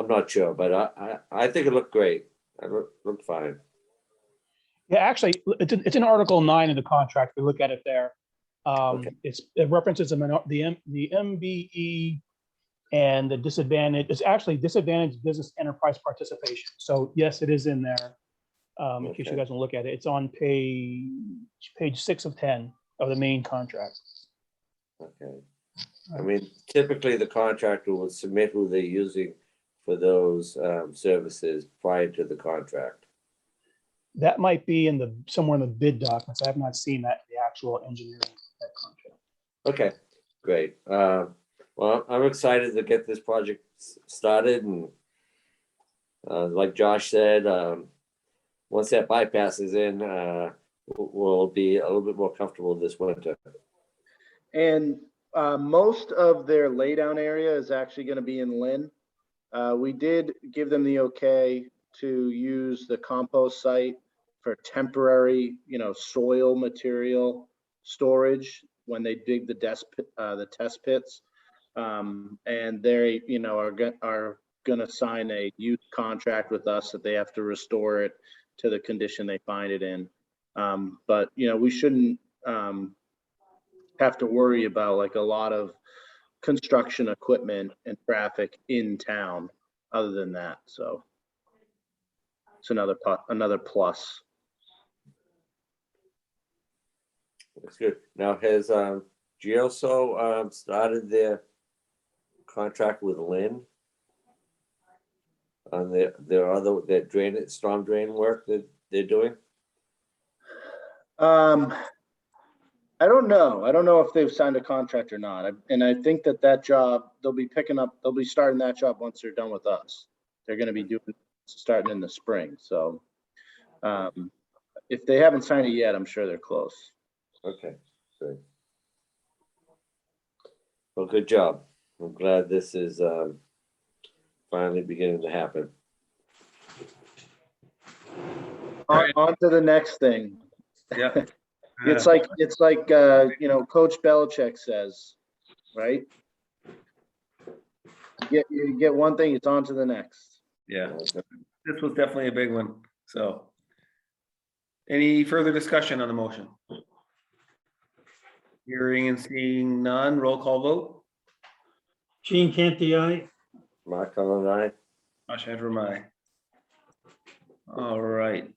not sure, but I think it looked great. It looked fine. Yeah, actually, it's in Article 9 of the contract. We look at it there. Okay. It references the MBE and the disadvantage. It's actually disadvantaged business enterprise participation. So yes, it is in there. In case you guys want to look at it, it's on page 6 of 10 of the main contract. Okay. I mean, typically the contractor will submit who they're using for those services prior to the contract. That might be in somewhere in the bid documents. I have not seen that in the actual engineering contract. Okay, great. Well, I'm excited to get this project started, and like Josh said, once that bypass is in, we'll be a little bit more comfortable this winter. And most of their laydown area is actually going to be in Lynn. We did give them the okay to use the compost site for temporary, soil material storage when they dig the test pits. And they, are going to sign a use contract with us that they have to restore it to the condition they find it in. But, we shouldn't have to worry about like a lot of construction equipment and traffic in town other than that. So it's another plus. That's good. Now, has Geoso started their contract with Lynn on their storm drain work that they're doing? I don't know. I don't know if they've signed a contract or not. And I think that job, they'll be starting that job once they're done with us. They're going to be starting in the spring. So if they haven't signed it yet, I'm sure they're close. Okay, great. Well, good job. I'm glad this is finally beginning to happen. On to the next thing. Yeah. It's like Coach Belichick says, right? You get one thing, it's on to the next. Yeah, this was definitely a big one. So any further discussion on the motion? Hearing and seeing none, roll call vote. Gene Canty, aye. Mark Cullen, aye. Josh Hedrum, aye. All right.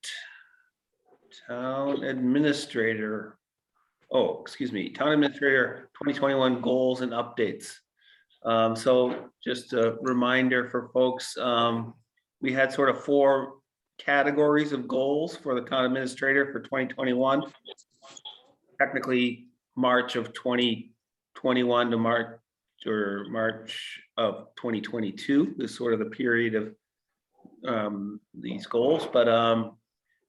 Town administrator. Oh, excuse me, town administrator 2021 goals and updates. So just a reminder for folks, we had sort of 4 categories of goals for the town administrator for 2021. Technically, March of 2021 to March of 2022 is sort of the period of these goals, but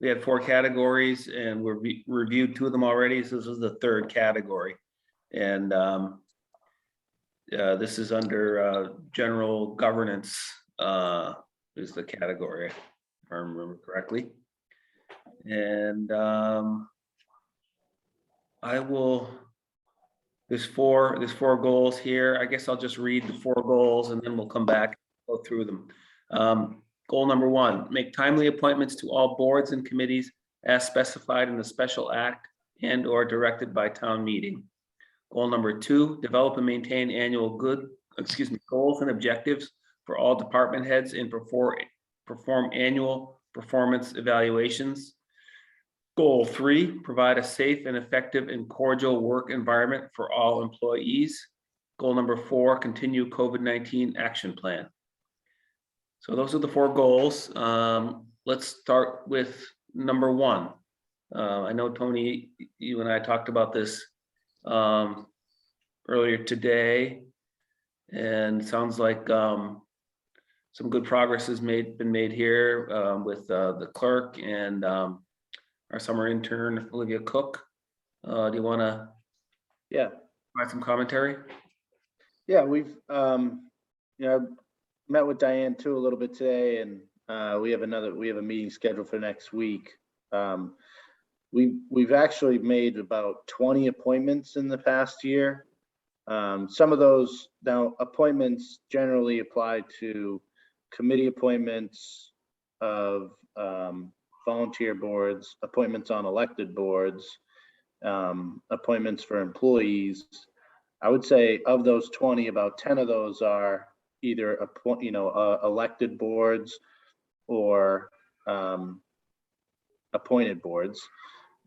we had 4 categories and we reviewed 2 of them already. So this is the 3rd category. And this is under general governance is the category, if I remember correctly. And there's four goals here. I guess I'll just read the 4 goals and then we'll come back and go through them. Goal number 1, make timely appointments to all boards and committees as specified in the special act and or directed by town meeting. Goal number 2, develop and maintain annual goals and objectives for all department heads and perform annual performance evaluations. Goal 3, provide a safe and effective and cordial work environment for all employees. Goal number 4, continue COVID-19 action plan. So those are the 4 goals. Let's start with number 1. I know, Tony, you and I talked about this earlier today, and sounds like some good progress has been made here with the clerk and our summer intern, Olivia Cook. Do you want to provide some commentary? Yeah, we've met with Diane too a little bit today, and we have a meeting scheduled for next week. We've actually made about 20 appointments in the past year. Some of those now appointments generally apply to committee appointments of volunteer boards, appointments on elected boards, appointments for employees. I would say of those 20, about 10 of those are either elected boards or appointed boards.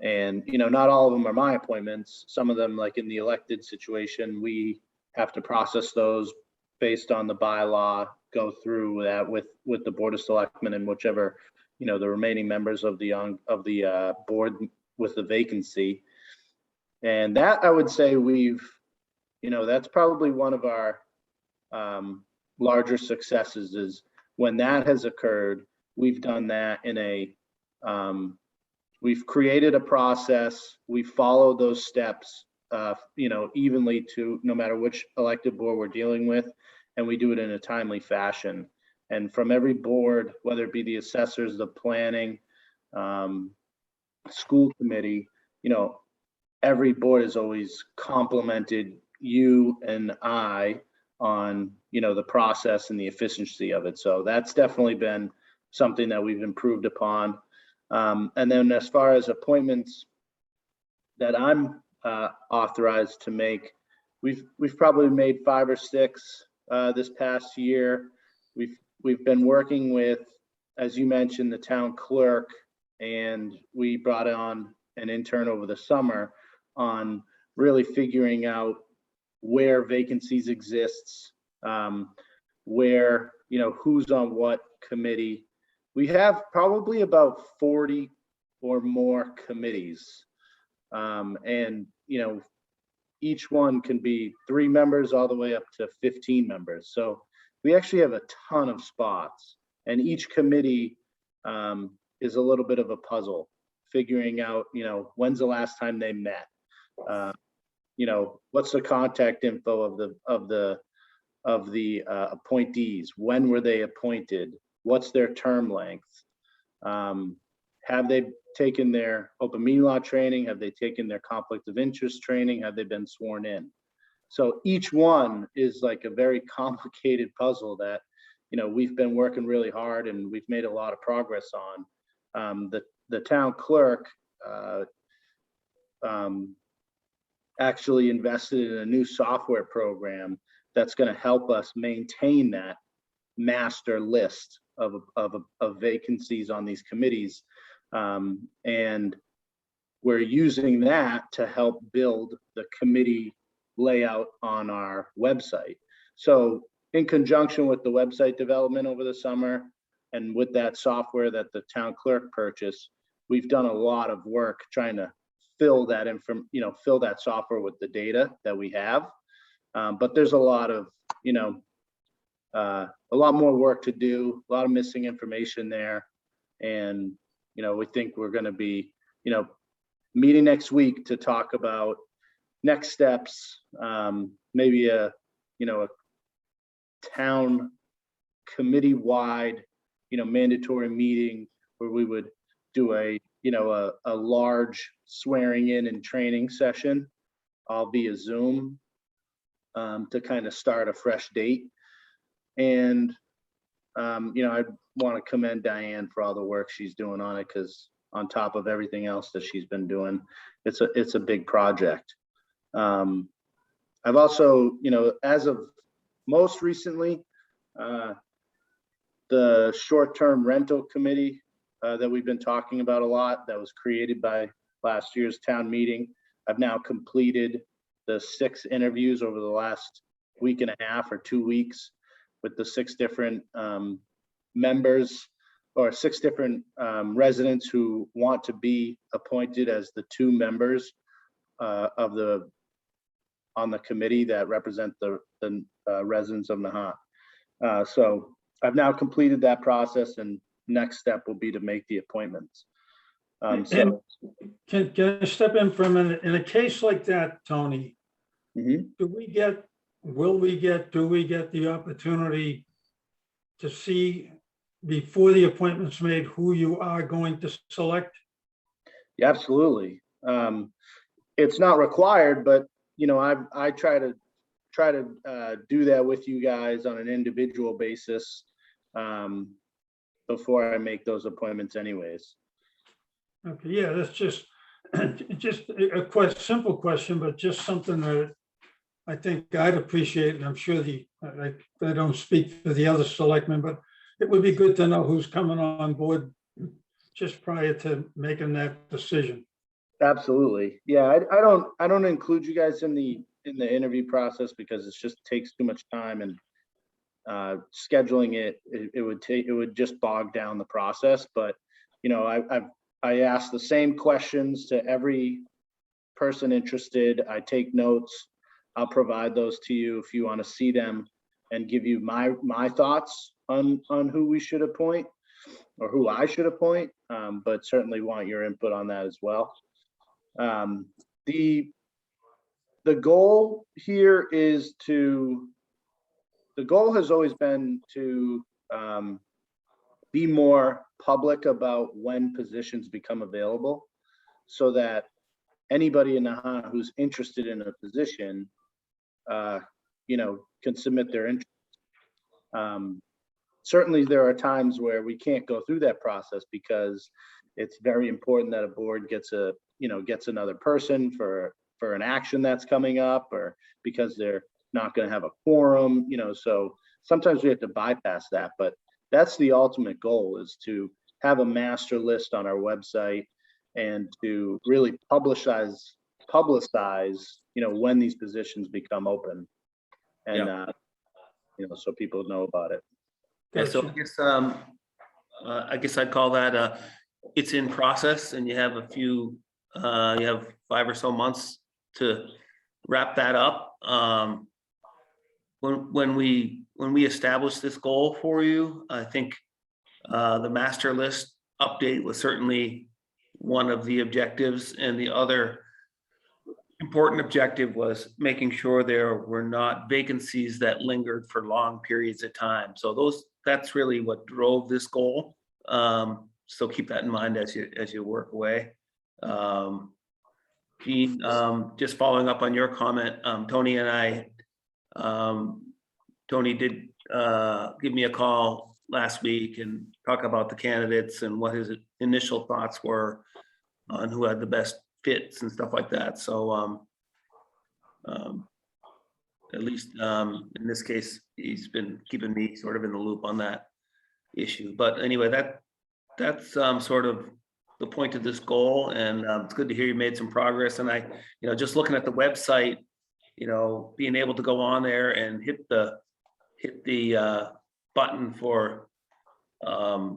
And not all of them are my appointments. Some of them, like in the elected situation, we have to process those based on the bylaw, go through that with the Board of Selectmen and whichever the remaining members of the board with the vacancy. And that, I would say, that's probably one of our larger successes, is when that has occurred. We've done that we've created a process, we followed those steps evenly to no matter which elected board we're dealing with, and we do it in a timely fashion. And from every board, whether it be the assessors, the planning, school committee, every board has always complimented you and I on the process and the efficiency of it. So that's definitely been something that we've improved upon. And then as far as appointments that I'm authorized to make, we've probably made 5 or 6 this past year. We've been working with, as you mentioned, the town clerk, and we brought on an intern over the summer on really figuring out where vacancies exists, where who's on what committee. We have probably about 40 or more committees, and each one can be 3 members all the way up to 15 members. So we actually have a ton of spots, and each committee is a little bit of a puzzle, figuring out when's the last time they met, what's the contact info of the appointees, when were they appointed, what's their term length, have they taken their open meeting law training, have they taken their conflict of interest training, have they been sworn in. So each one is like a very complicated puzzle that we've been working really hard, and we've made a lot of progress on. The town clerk actually invested in a new software program that's going to help us maintain that master list of vacancies on these committees, and we're using that to help build the committee layout on our website. So in conjunction with the website development over the summer and with that software that the town clerk purchased, we've done a lot of work trying to fill that fill that software with the data that we have. But there's a lot of a lot more work to do, a lot of missing information there, and we think we're going to be, meeting next week to talk about next steps, maybe a town committee-wide, mandatory meeting where we would do a large swearing in and training session, all via Zoom, to kind of start a fresh date. And, I want to commend Diane for all the work she's doing on it, because on top of everything else that she's been doing, it's a big project. I've also, as of most recently, the short-term rental committee that we've been talking about a lot, that was created by last year's town meeting. I've now completed the 6 interviews over the last week and a half or 2 weeks with the 6 different members, or 6 different residents who want to be appointed as the 2 members on the committee that represent the residents of Nahant. So I've now completed that process, and next step will be to make the appointments. And can I step in for a minute? In a case like that, Tony, Mhm. do we get the opportunity to see before the appointment's made who you are going to select? Yeah, absolutely. It's not required, but I try to do that with you guys on an individual basis before I make those appointments anyways. Okay, yeah, that's just a simple question, but just something that I think I'd appreciate, and I'm sure I don't speak for the other selectmen, but it would be good to know who's coming on board just prior to making that decision. Absolutely. Yeah, I don't include you guys in the interview process because it just takes too much time, and scheduling it would just bog down the process. But I ask the same questions to every person interested. I take notes. I'll provide those to you if you want to see them, and give you my thoughts on who we should appoint or who I should appoint. But certainly want your input on that as well. The goal here is the goal has always been to be more public about when positions become available, so that anybody in Nahant who's interested in a position, can submit their interest. Certainly there are times where we can't go through that process because it's very important that a board gets another person for an action that's coming up, or because they're not going to have a quorum, so sometimes we have to bypass that. But that's the ultimate goal, is to have a master list on our website and to really publicize, when these positions become open, and so people know about it. Yeah, so I guess I'd call that it's in process, and you have you have 5 or so months to wrap that up. When we established this goal for you, I think the master list update was certainly one of the objectives, and the other important objective was making sure there were not vacancies that lingered for long periods of time. So that's really what drove this goal. So keep that in mind as you work away. Gene, just following up on your comment, Tony and I, Tony did give me a call last week and talk about the candidates and what his initial thoughts were on who had the best fits and stuff like that. So at least in this case, he's been keeping me sort of in the loop on that issue. But anyway, that's sort of the point of this goal, and it's good to hear you made some progress. And I, just looking at the website, being able to go on there and hit the button for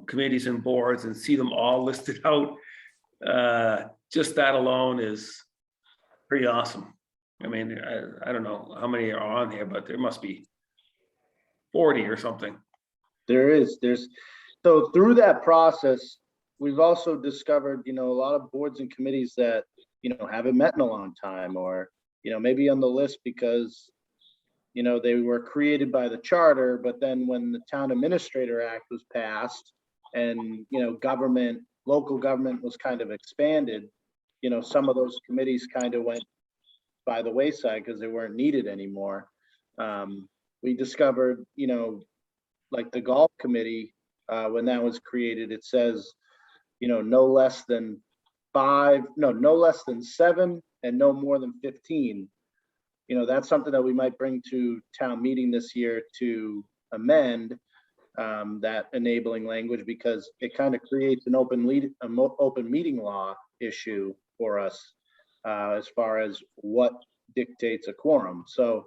committees and boards and see them all listed out, just that alone is pretty awesome. I mean, I don't know how many are on here, but there must be 40 or something. There's so through that process, we've also discovered, a lot of boards and committees that, haven't met in a long time, or, maybe on the list because, they were created by the charter, but then when the Town Administrator Act was passed and, local government was kind of expanded, some of those committees kind of went by the wayside because they weren't needed anymore. We discovered, like the golf committee, when that was created, it says, no less than 7 and no more than 15. That's something that we might bring to town meeting this year to amend that enabling language, because it kind of creates an open meeting law issue for us as far as what dictates a quorum. So,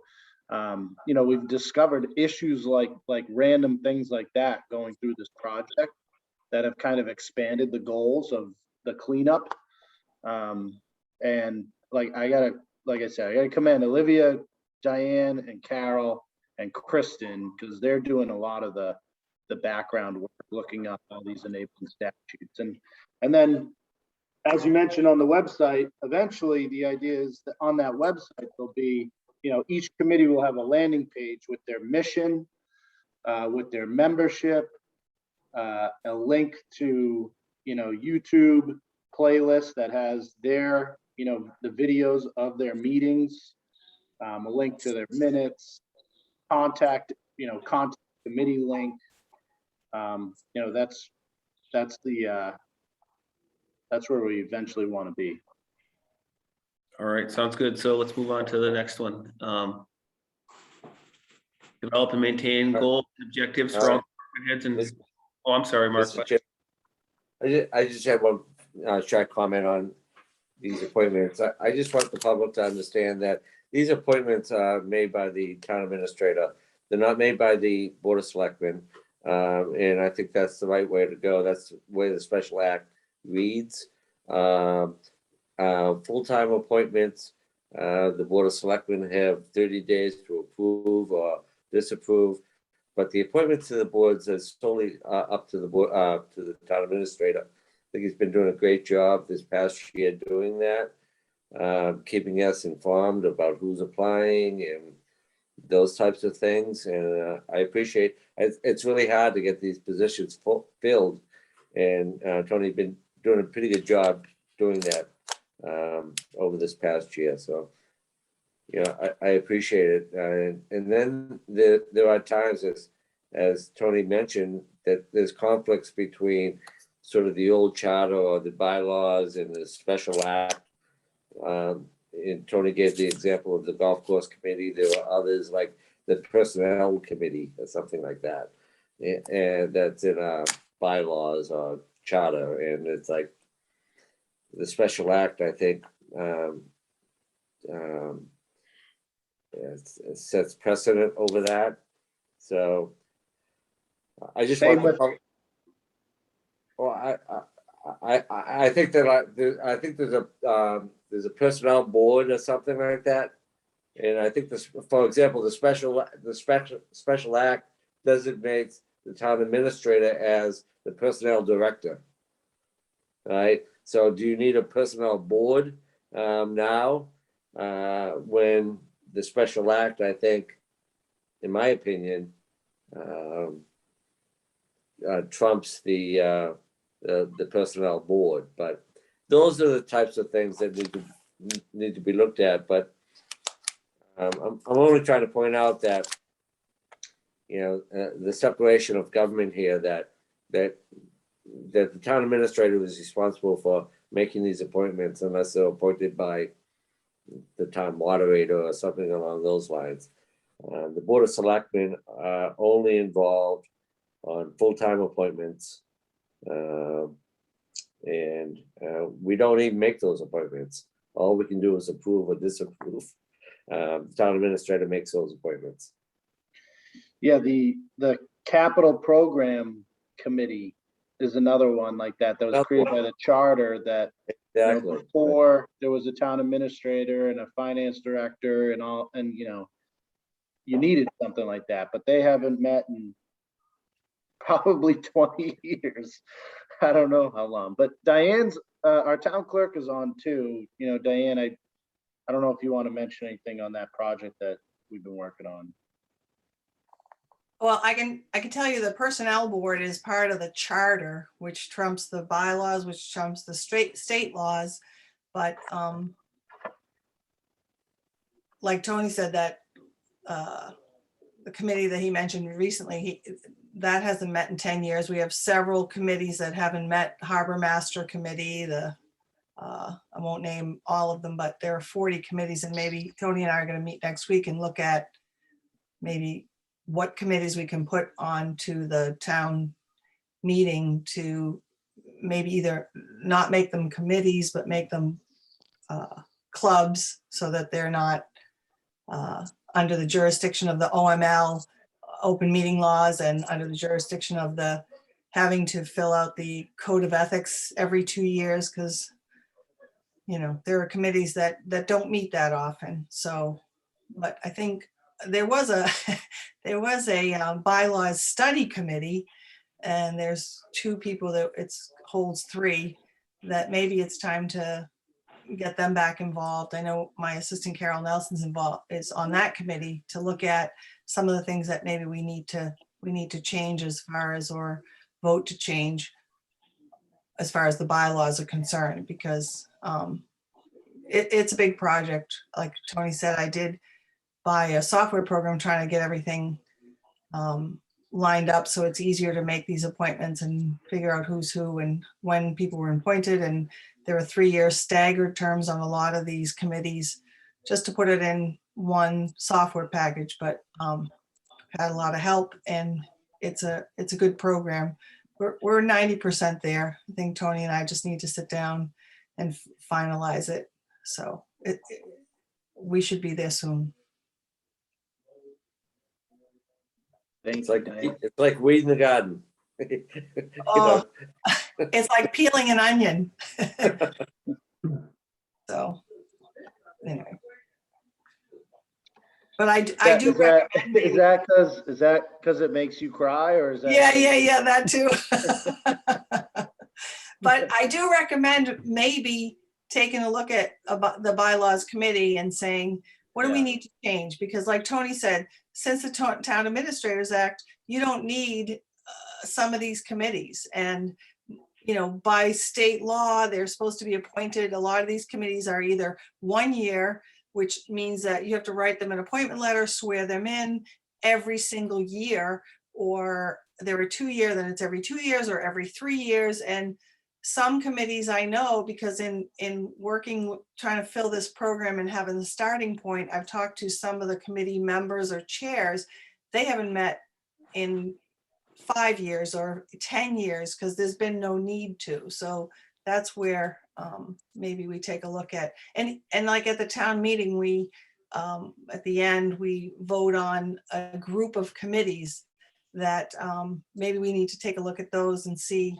we've discovered issues like random things like that going through this project that have kind of expanded the goals of the cleanup. And like I gotta commend Olivia, Diane, and Carol and Kristen, because they're doing a lot of the background work, looking up all these enabling statutes. And then, as you mentioned on the website, eventually the idea is that on that website there'll be, each committee will have a landing page with their mission, with their membership, a link to, YouTube playlist that has their, the videos of their meetings, a link to their minutes, contact committee link. That's where we eventually want to be. All right, sounds good. So let's move on to the next one. Develop and maintain goals, objectives for all department heads and, Mr. oh, I'm sorry, Mark. Mr. Chair, I just had one short comment on these appointments. I just want the public to understand that these appointments are made by the town administrator. They're not made by the Board of Selectmen. And I think that's the right way to go. That's the way the special act reads. Full-time appointments, the Board of Selectmen have 30 days to approve or disapprove. But the appointment to the boards is solely up to the board, to the town administrator. I think he's been doing a great job this past year doing that, keeping us informed about who's applying and those types of things. And I appreciate it's really hard to get these positions filled. And Tony's been doing a pretty good job doing that over this past year. So, I appreciate it. And then there are times, as Tony mentioned, that there's conflicts between sort of the old charter or the bylaws and the special act. And Tony gave the example of the golf course committee. There are others like the personnel committee or something like that. And that's in our bylaws or charter. And it's like the special act, I think, it sets precedent over that. So I just Same want with- I think that I think there's a personnel board or something like that, and I think this, for example, the special act designates the town administrator as the personnel director. Right. So do you need a personnel board now when the special act, I think, in my opinion, trumps the personnel board? But those are the types of things that need to be looked at. But I'm only trying to point out that the separation of government here, that the town administrator is responsible for making these appointments unless they're appointed by the town moderator or something along those lines. The Board of Selectmen are only involved on full-time appointments. And we don't even make those appointments. All we can do is approve or disapprove. The town administrator makes those appointments. Yeah, the capital program committee is another one like that was created by the charter that Exactly. before there was a town administrator and a finance director and all, and you needed something like that, but they haven't met in probably 20 years. I don't know how long, but Diane's, our town clerk is on too. You know, Diane, I don't know if you want to mention anything on that project that we've been working on. Well, I can tell you the personnel board is part of the charter, which trumps the bylaws, which trumps the state laws. But like Tony said, that the committee that he mentioned recently, that hasn't met in 10 years. We have several committees that haven't met. Harbor Master Committee, I won't name all of them, but there are 40 committees, and maybe Tony and I are going to meet next week and look at maybe what committees we can put on to the town meeting to maybe either not make them committees, but make them clubs so that they're not under the jurisdiction of the OML, open meeting laws, and under the jurisdiction of the having to fill out the code of ethics every 2 years, because you know there are committees that don't meet that often. So, but I think there was a bylaws study committee, and there's 2 people that holds 3, that maybe it's time to get them back involved. I know my assistant Carol Nelson's is on that committee to look at some of the things that maybe we need to change as far as, or vote to change as far as the bylaws are concerned, because it's a big project. Like Tony said, I did buy a software program trying to get everything lined up so it's easier to make these appointments and figure out who's who and when people were appointed. And there are 3-year staggered terms on a lot of these committees, just to put it in one software package. But had a lot of help, and it's a good program. We're 90% there. I think Tony and I just need to sit down and finalize it. So we should be there soon. Thanks, It's like weed in the garden. You Oh, know, it's like peeling an onion. So anyway. But I do Is recommend maybe- that because it makes you cry, or is that? Yeah, that too. But I do recommend maybe taking a look at the bylaws committee and saying, what do we Yeah. need to change? Because like Tony said, since the Town Administrators Act, you don't need some of these committees. And, you know, by state law, they're supposed to be appointed. A lot of these committees are either 1 year, which means that you have to write them an appointment letter, swear them in every single year, or they're a 2-year, then it's every 2 years or every 3 years. And some committees I know, because in working, trying to fill this program and having the starting point, I've talked to some of the committee members or chairs. They haven't met in 5 years or 10 years because there's been no need to. So that's where maybe we take a look at, and like at the town meeting, we at the end, we vote on a group of committees that maybe we need to take a look at those and see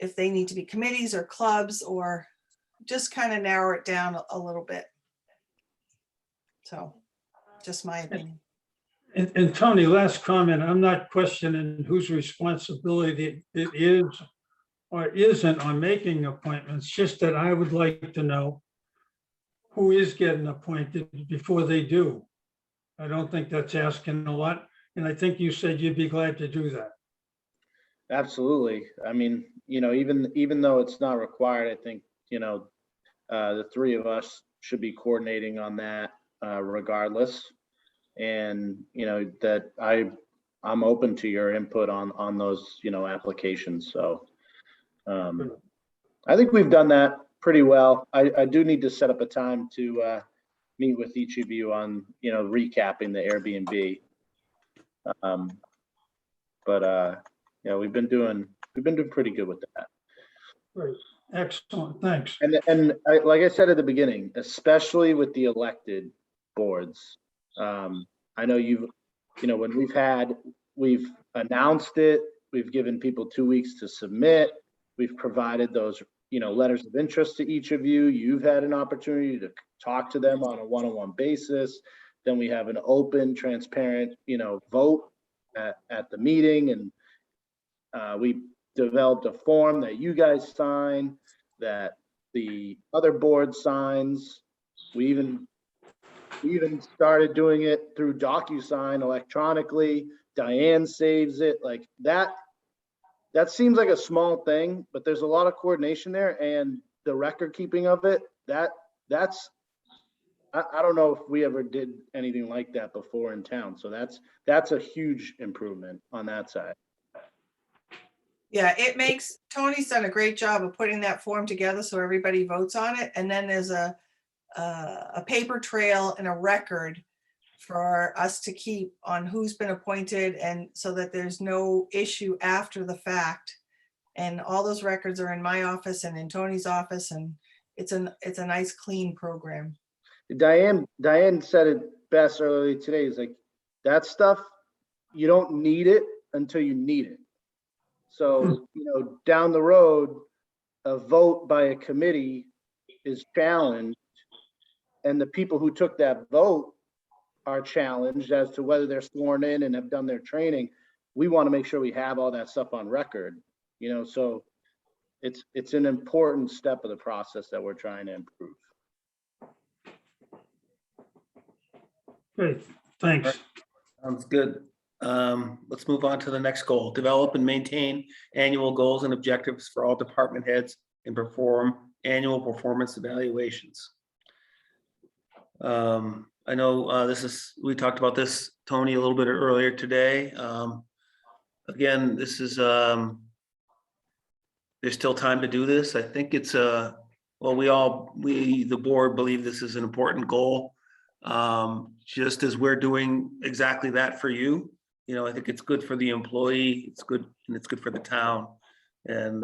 if they need to be committees or clubs, or just kind of narrow it down a little bit. So just my opinion. And Tony, last comment, I'm not questioning whose responsibility it is or isn't on making appointments, just that I would like to know who is getting appointed before they do. I don't think that's asking a lot, and I think you said you'd be glad to do that. Absolutely. I mean, you know, even though it's not required, I think, you know, the 3 of us should be coordinating on that regardless. And, you know, that I'm open to your input on those, you know, applications. So I think we've done that pretty well. I do need to set up a time to meet with each of you on, you know, recapping the Airbnb. Yeah, we've been doing pretty good with that. Great, excellent, thanks. And like I said at the beginning, especially with the elected boards, I know you know, when we've announced it, we've given people 2 weeks to submit, we've provided those, you know, letters of interest to each of you. You've had an opportunity to talk to them on a one-on-one basis. Then we have an open, transparent, you know, vote at the meeting, and We developed a form that you guys sign, that the other board signs. We even started doing it through DocuSign electronically. Diane saves it like that. That seems like a small thing, but there's a lot of coordination there, and the record keeping of it, that's I don't know if we ever did anything like that before in town. So that's a huge improvement on that side. Yeah, it makes, Tony's done a great job of putting that form together so everybody votes on it. And then there's a paper trail and a record for us to keep on who's been appointed, and so that there's no issue after the fact. And all those records are in my office and in Tony's office, and it's a nice, clean program. Diane said it best earlier today. Is like, that stuff, you don't need it until you need it. So, down the road, a vote by a committee is challenged, and the people who took that vote are challenged as to whether they're sworn in and have done their training. We want to make sure we have all that stuff on record, so it's an important step of the process that we're trying to improve. Great, thanks. Sounds good. Let's move on to the next goal. Develop and maintain annual goals and objectives for all department heads and perform annual performance evaluations. I know we talked about this, Tony, a little bit earlier today. Again, this is, there's still time to do this. I think it's the board believe this is an important goal. Just as we're doing exactly that for you. I think it's good for the employee, it's good for the town. And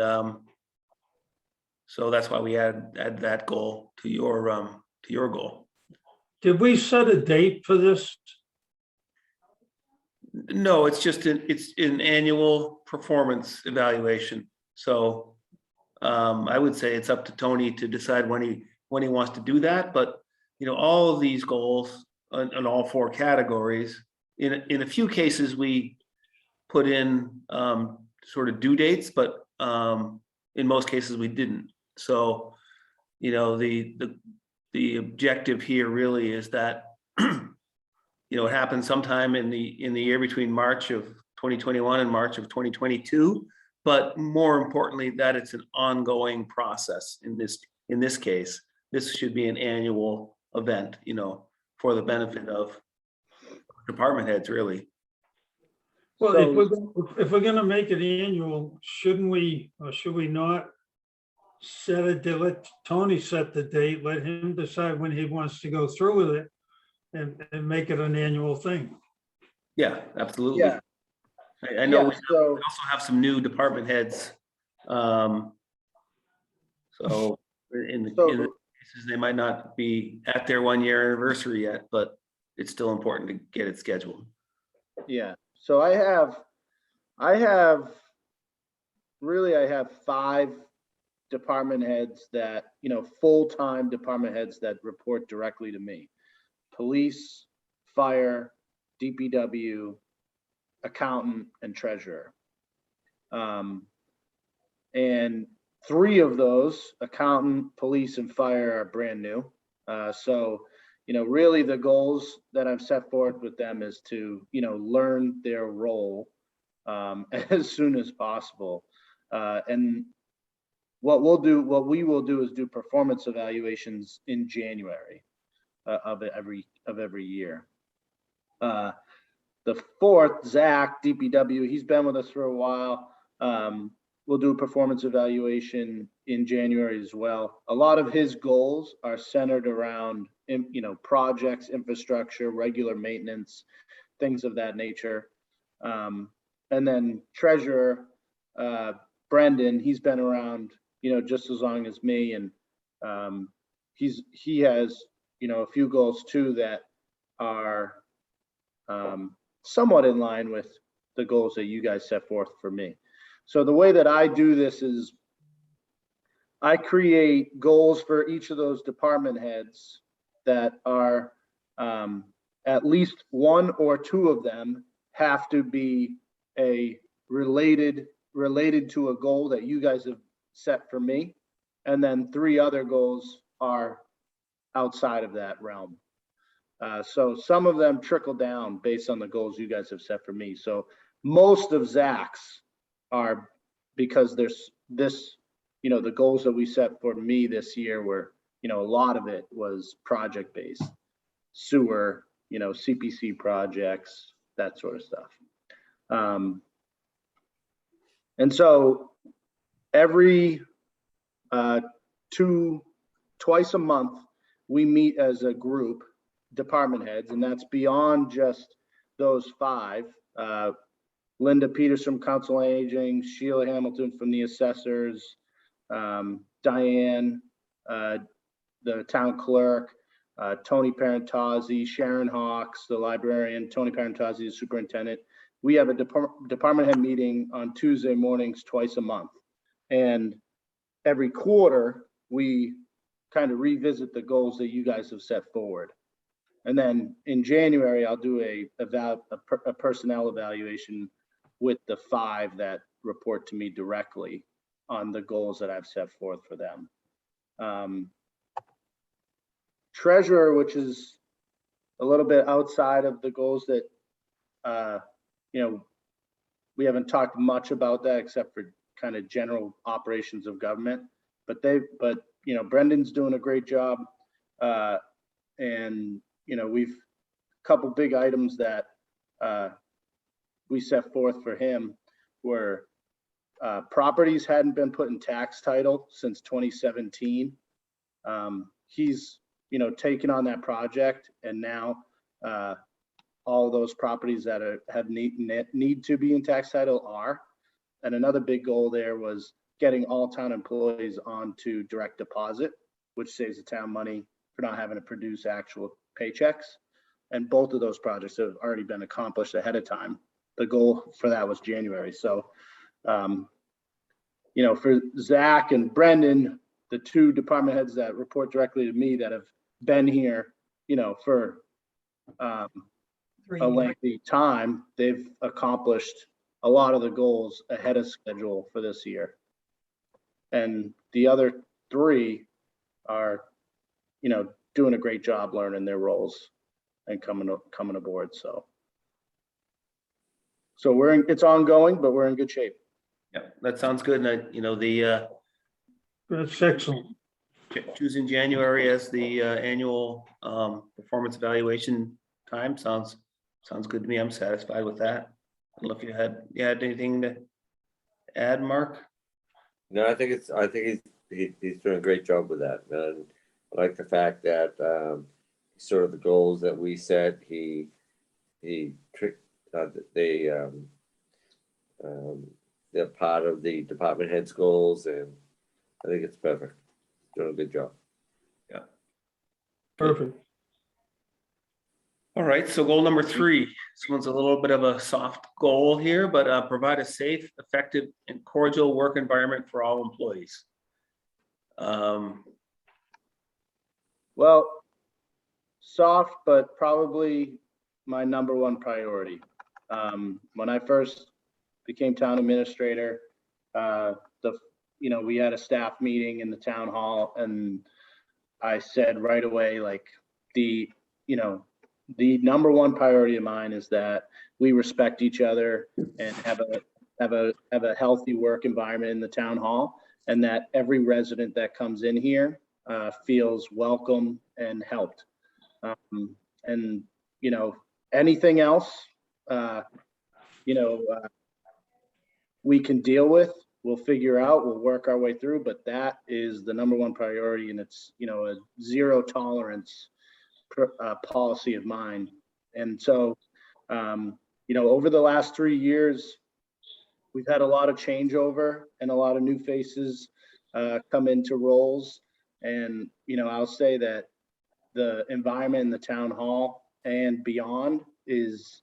so that's why we add that goal to your goal. Did we set a date for this? No, it's just it's an annual performance evaluation. So I would say it's up to Tony to decide when he wants to do that. But all of these goals in all four categories, in a few cases we put in sort of due dates, but in most cases we didn't. So the objective here really is that it happens sometime in the year between March of 2021 and March of 2022, but more importantly that it's an ongoing process. In this case, this should be an annual event, for the benefit of department heads, really. Well, So- if we're gonna make it annual, shouldn't we, or should we not set a date? Let Tony set the date, let him decide when he wants to go through with it and make it an annual thing. Yeah, absolutely. Yeah. I know we So also have some new department heads. So in the cases, they might not be at their 1-year anniversary yet, but it's still important to get it scheduled. yeah, so I have 5 department heads that, full-time department heads that report directly to me. Police, fire, DPW, accountant, and treasurer. And 3 of those, accountant, police, and fire, are brand new. So, really the goals that I've set forth with them is to, learn their role as soon as possible. And what we will do is do performance evaluations in January of every year. The 4th, Zach, DPW, he's been with us for a while. We'll do a performance evaluation in January as well. A lot of his goals are centered around, projects, infrastructure, regular maintenance, things of that nature. And then treasurer, Brendan, he's been around, just as long as me, and he has, a few goals too that are somewhat in line with the goals that you guys set forth for me. So the way that I do this is I create goals for each of those department heads that are at least 1 or 2 of them have to be a related related to a goal that you guys have set for me. And then 3 other goals are outside of that realm. So some of them trickle down based on the goals you guys have set for me. So most of Zach's are because there's this, the goals that we set for me this year were, a lot of it was project based, sewer, CPC projects, that sort of stuff. And so every twice a month, we meet as a group, department heads, and that's beyond just those 5. Linda Peters from Council on Aging, Sheila Hamilton from the assessors, Diane, the town clerk, Tony Parentozzi, Sharon Hawks, the librarian, Tony Parentozzi, the superintendent. We have a department head meeting on Tuesday mornings twice a month. And every quarter, we kind of revisit the goals that you guys have set forward. And then in January, I'll do a personnel evaluation with the 5 that report to me directly on the goals that I've set forth for them. Treasurer, which is a little bit outside of the goals that, we haven't talked much about that except for kind of general operations of government, but Brendan's doing a great job. And, we've a couple big items that we set forth for him were properties hadn't been put in tax title since 2017. He's, taken on that project, and now all those properties that need to be in tax title are. And another big goal there was getting all town employees onto direct deposit, which saves the town money for not having to produce actual paychecks. And both of those projects have already been accomplished ahead of time. The goal for that was January. So, for Zach and Brendan, the 2 department heads that report directly to me that have been here, for a lengthy time, they've accomplished a lot of the goals ahead of schedule for this year. And the other 3 are, doing a great job learning their roles and coming aboard. So it's ongoing, but we're in good shape. Yeah, that sounds good. And That's excellent. choosing January as the annual performance evaluation time sounds good to me. I'm satisfied with that. I don't know if you had anything to add, Mark? No, I think he's doing a great job with that. And I like the fact that sort of the goals that we set, he tricked they're part of the department head's goals, and I think it's perfect. Doing a good job. Yeah. Perfect. All right, so goal number 3. This one's a little bit of a soft goal here, but provide a safe, effective, and cordial work environment for all employees. Well, soft, but probably my number 1 priority. When I first became town administrator, we had a staff meeting in the town hall, and I said right away, like, the number 1 priority of mine is that we respect each other and have a healthy work environment in the town hall, and that every resident that comes in here feels welcome and helped. And anything else, we can deal with, we'll figure out, we'll work our way through, but that is the number 1 priority, and it's, a 0 tolerance policy of mine. And so, over the last 3 years, we've had a lot of changeover and a lot of new faces come into roles. And, I'll say that the environment in the town hall and beyond is,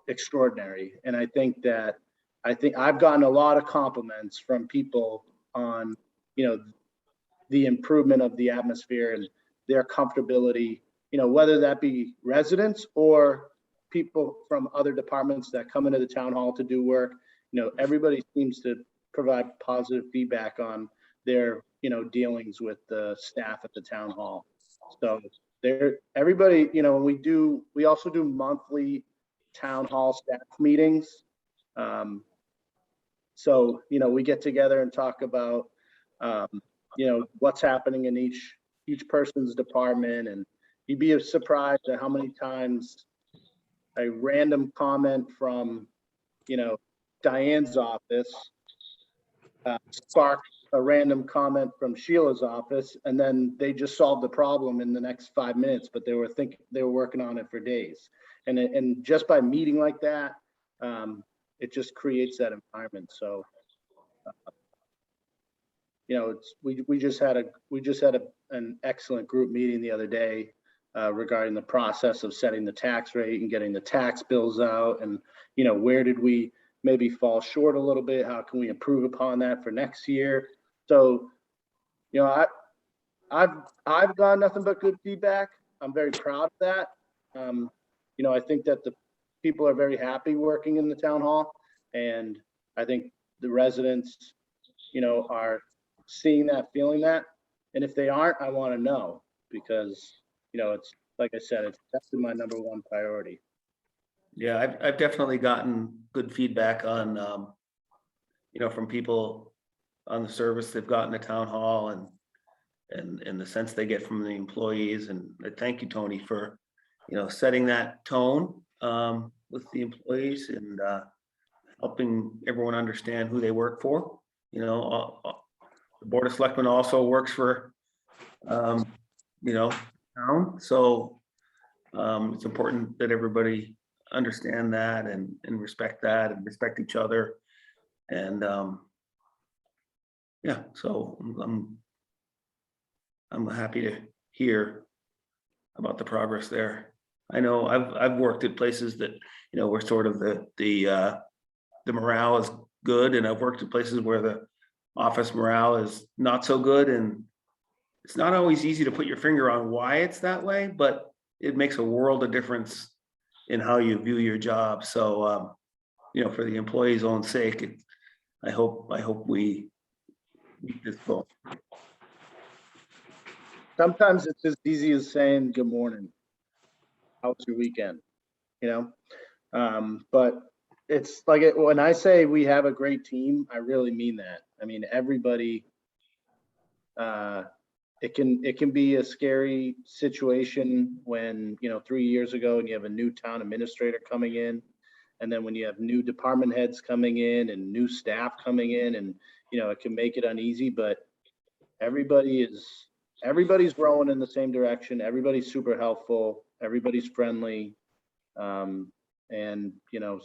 extraordinary. And I think I've gotten a lot of compliments from people on, the improvement of the atmosphere and their comfortability, whether that be residents or people from other departments that come into the town hall to do work. everybody seems to provide positive feedback on their, dealings with the staff at the town hall. So everybody, we also do monthly town hall staff meetings. So, we get together and talk about, what's happening in each person's department, and you'd be surprised at how many times a random comment from, Diane's office sparked a random comment from Sheila's office, and then they just solved the problem in the next 5 minutes, but they were working on it for days. And just by meeting like that, it just creates that environment. So, we just had an excellent group meeting the other day regarding the process of setting the tax rate and getting the tax bills out, and where did we maybe fall short a little bit? How can we improve upon that for next year? So, I've gotten nothing but good feedback. I'm very proud of that. I think that the people are very happy working in the town hall, and I think the residents, are seeing that, feeling that. And if they aren't, I want to know, because, it's like I said, it's definitely my number one priority. Yeah, I've definitely gotten good feedback on, from people on the service they've gotten at town hall, and the sense they get from the employees. And I thank you, Tony, for, setting that tone with the employees, and helping everyone understand who they work for. The Board of Selectmen also works for, town. So it's important that everybody understand that and respect that and respect each other. And yeah, so I'm happy to hear about the progress there. I know I've worked at places that, where sort of the morale is good, and I've worked at places where the office morale is not so good, and it's not always easy to put your finger on why it's that way, but it makes a world of difference in how you view your job. So, for the employees' own sake, I hope we meet this goal. Sometimes it's as easy as saying good morning. How was your weekend? But it's like when I say we have a great team, I really mean that. I mean, everybody. It can be a scary situation when 3 years ago and you have a new town administrator coming in, and then when you have new department heads coming in and new staff coming in, and it can make it uneasy. But everybody's rowing in the same direction. Everybody's super helpful. Everybody's friendly, and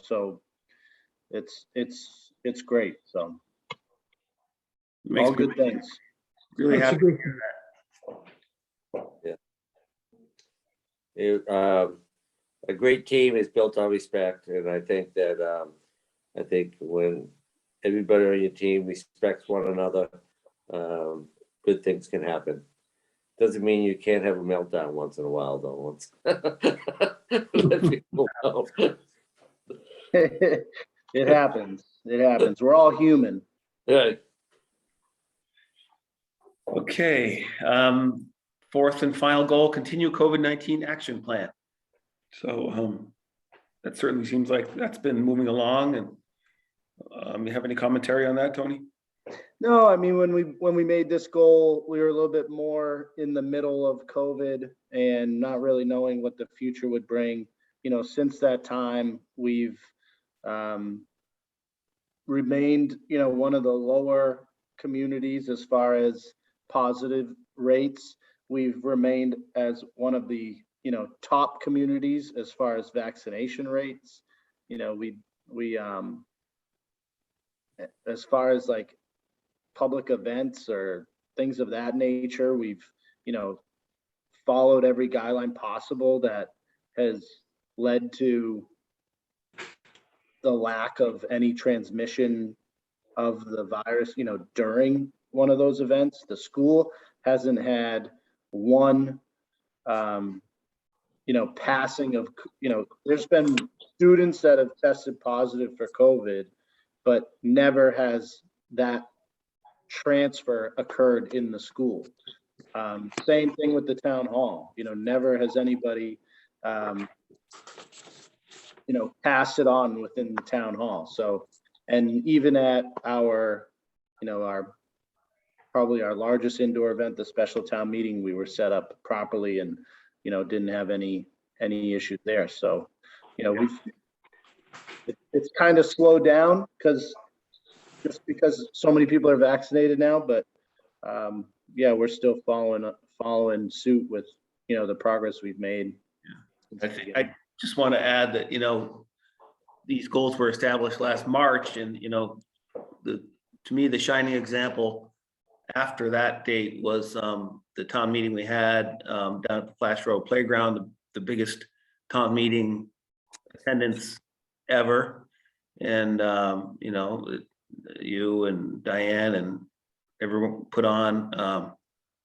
so it's great. So all good things. Really That's a happy. good- A great team is built on respect, and I think that when everybody on your team respects one another, good things can happen. Doesn't mean you can't have a meltdown once in a while, though. Let people know. It happens. It happens. We're all human. Right. Okay, fourth and final goal, continue COVID-19 action plan. So that certainly seems like that's been moving along. And you have any commentary on that, Tony? No, I mean, when we made this goal, we were a little bit more in the middle of COVID and not really knowing what the future would bring. Since that time, we've remained, one of the lower communities as far as positive rates. We've remained as one of the top communities as far as vaccination rates. We as far as like public events or things of that nature, we've followed every guideline possible that has led to the lack of any transmission of the virus during one of those events. The school hasn't had one passing of, there's been students that have tested positive for COVID, but never has that transfer occurred in the school. Same thing with the town hall, never has anybody, passed it on within the town hall. So, and even at our, probably our largest indoor event, the special town meeting, we were set up properly and, didn't have any issues there. So, it's kind of slowed down because so many people are vaccinated now, but yeah, we're still following suit with, the progress we've made. I just want to add that, these goals were established last March, and, to me, the shining example after that date was the town meeting we had down at the Flash Road Playground, the biggest town meeting attendance ever. And, you and Diane and everyone put on,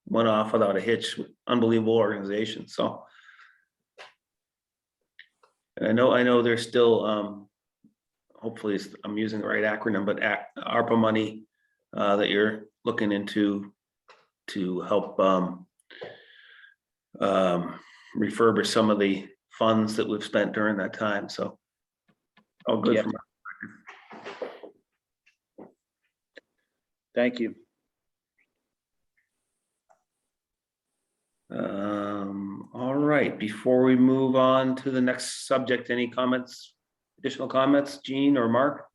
went off without a hitch, unbelievable organization. So and I know there's still, hopefully I'm using the right acronym, but ARPA money that you're looking into to help refurbish some of the funds that we've spent during that time. So all good. Yeah. From Thank you. All right, before we move on to the next subject, any comments, additional comments, Gene or Mark?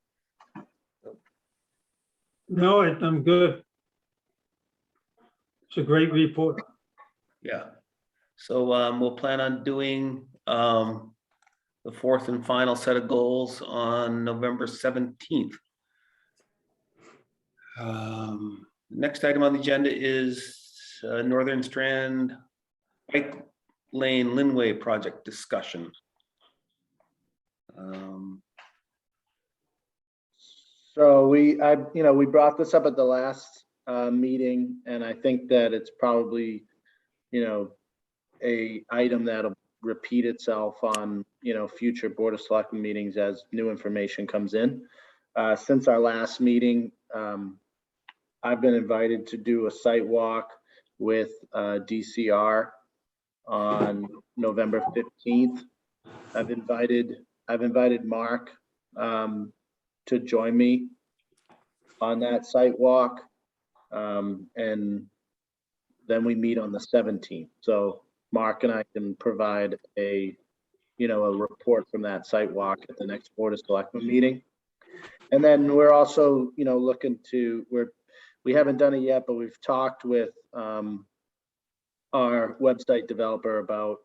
No, I'm good. It's a great report. Yeah. So we'll plan on doing the fourth and final set of goals on November 17th. Next item on the agenda is Northern Strand Bike Lane Lynnway project discussion. So we brought this up at the last meeting, and I think that it's probably, a item that'll repeat itself on, future Board of Selectmen meetings as new information comes in. Since our last meeting, I've been invited to do a site walk with DCR on November 15th. I've invited Mark to join me on that site walk. And then we meet on the 17th. So Mark and I can provide a report from that site walk at the next Board of Selectmen meeting. And then we're also, looking to, we haven't done it yet, but we've talked with our website developer about,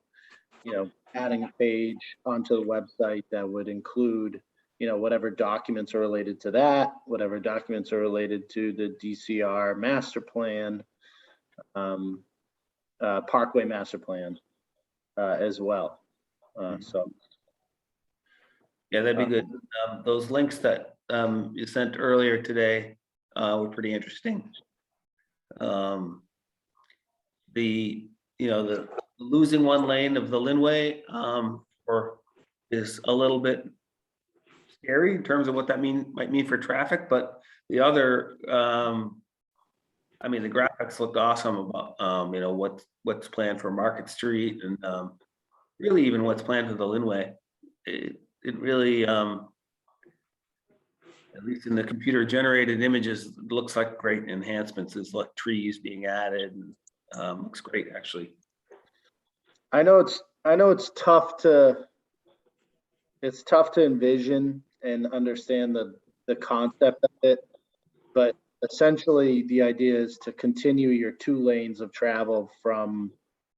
adding a page onto the website that would include, whatever documents are related to that, whatever documents are related to the DCR master plan, Parkway master plan as well. So. Yeah, that'd be good. Those links that you sent earlier today were pretty interesting. The losing one lane of the Lynnway is a little bit scary in terms of what that might mean for traffic, but the other, the graphics looked awesome about what's planned for Market Street and really even what's planned for the Lynnway. It really, at least in the computer generated images, looks like great enhancements. There's like trees being added and looks great actually. I know it's tough to envision and understand the concept of it, but essentially the idea is to continue your 2 lanes of travel from,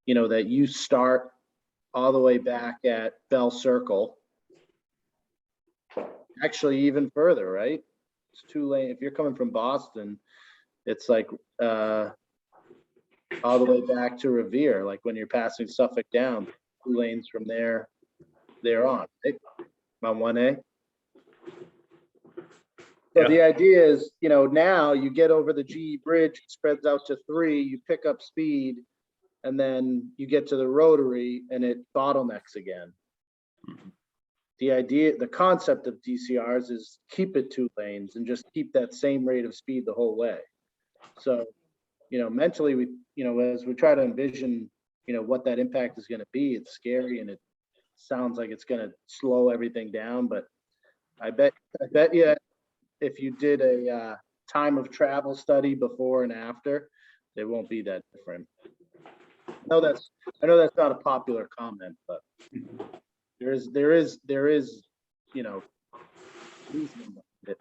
that you start all the way back at Bell Circle. Actually, even further, right? It's 2 lane. If you're coming from Boston, it's like all the way back to Revere. Like when you're passing Suffolk down, 2 lanes from there on, right? On 1A. So Yeah. the idea is, now you get over the GE Bridge, it spreads out to 3, you pick up speed, and then you get to the Rotary and it bottlenecks again. the idea, the concept of DCRs is keep it 2 lanes and just keep that same rate of speed the whole way. So, mentally, as we try to envision, what that impact is going to be, it's scary and it sounds like it's going to slow everything down. But I bet you if you did a time of travel study before and after, it won't be that different. I know that's not a popular comment, but there is, reason behind it.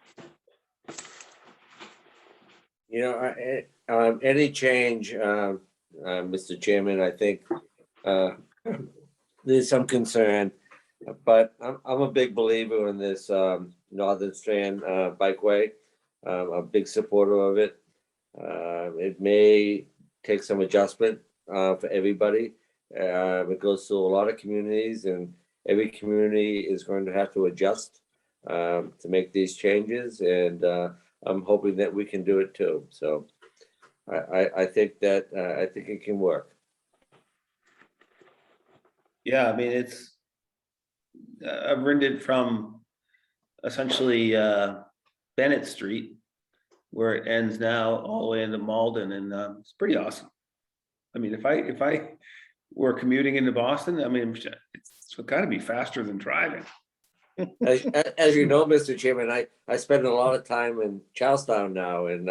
Any change, Mr. Chairman, I think there's some concern, but I'm a big believer in this Northern Strand bikeway. I'm a big supporter of it. It may take some adjustment for everybody. It goes through a lot of communities, and every community is going to have to adjust to make these changes. And I'm hoping that we can do it too. So I think it can work. Yeah, I mean, I've ridden it from essentially Bennett Street, where it ends now, all the way into Malden, and it's pretty awesome. I mean, if I were commuting into Boston, I mean, it's got to be faster than driving. As you know, Mr. Chairman, I spend a lot of time in Charlestown now, and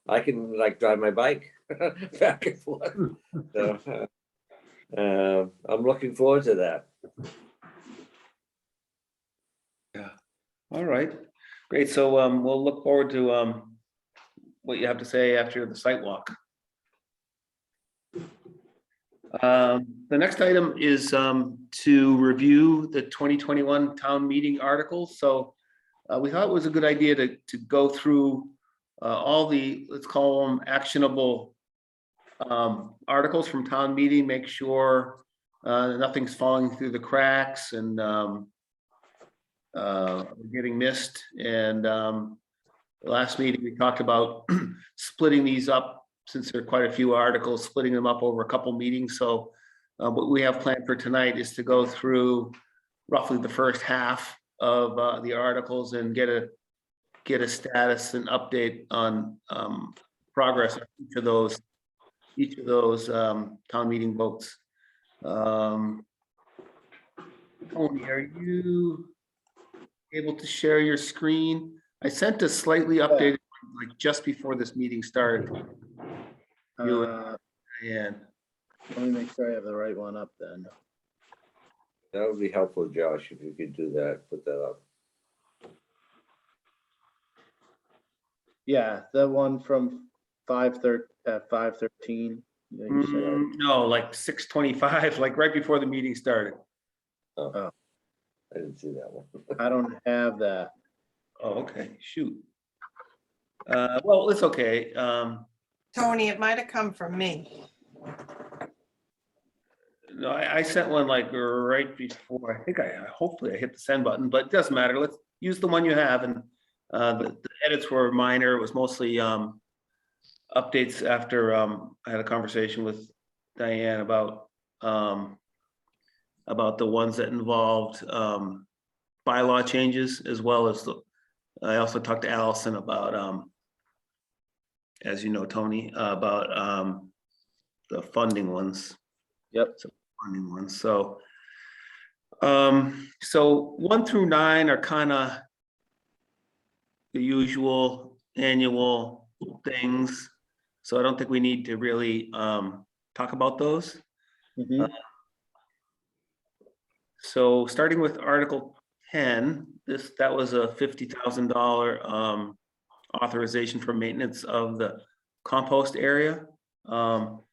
I can drive my bike back and forth. So, I'm looking forward to that. Yeah. All right. Great. So we'll look forward to what you have to say after the site walk. The next item is to review the 2021 town meeting articles. So we thought it was a good idea to go through all the, let's call them actionable articles from town meeting, make sure nothing's falling through the cracks and getting missed. And last meeting, we talked about splitting these up, since there are quite a few articles, splitting them up over a couple meetings. So what we have planned for tonight is to go through roughly the first half of the articles and get a status and update on progress of each of those town meeting votes. Tony, are you able to share your screen? I sent a slightly updated one, like just before this meeting started. Let me make sure I have the right one up then. That would be helpful, Josh, if you could do that, put that up. Yeah, the one from 5:13. No, like 6:25, like right before the meeting started. I didn't see that one. I don't have that. Oh, okay, shoot. Well, it's okay. Tony, it might have come from me. No, I sent one like right before. I think hopefully I hit the send button, but it doesn't matter. Let's use the one you have. And the edits were minor. It was mostly updates after I had a conversation with Diane about the ones that involved bylaw changes, as well as I also talked to Allison about, as you know, Tony, about the funding ones. Yep. So funding ones. So 1 through 9 are kind of the usual annual things. So I don't think we need to really talk about those. Mhm. So starting with Article 10, that was a $50,000 authorization for maintenance of the compost area. So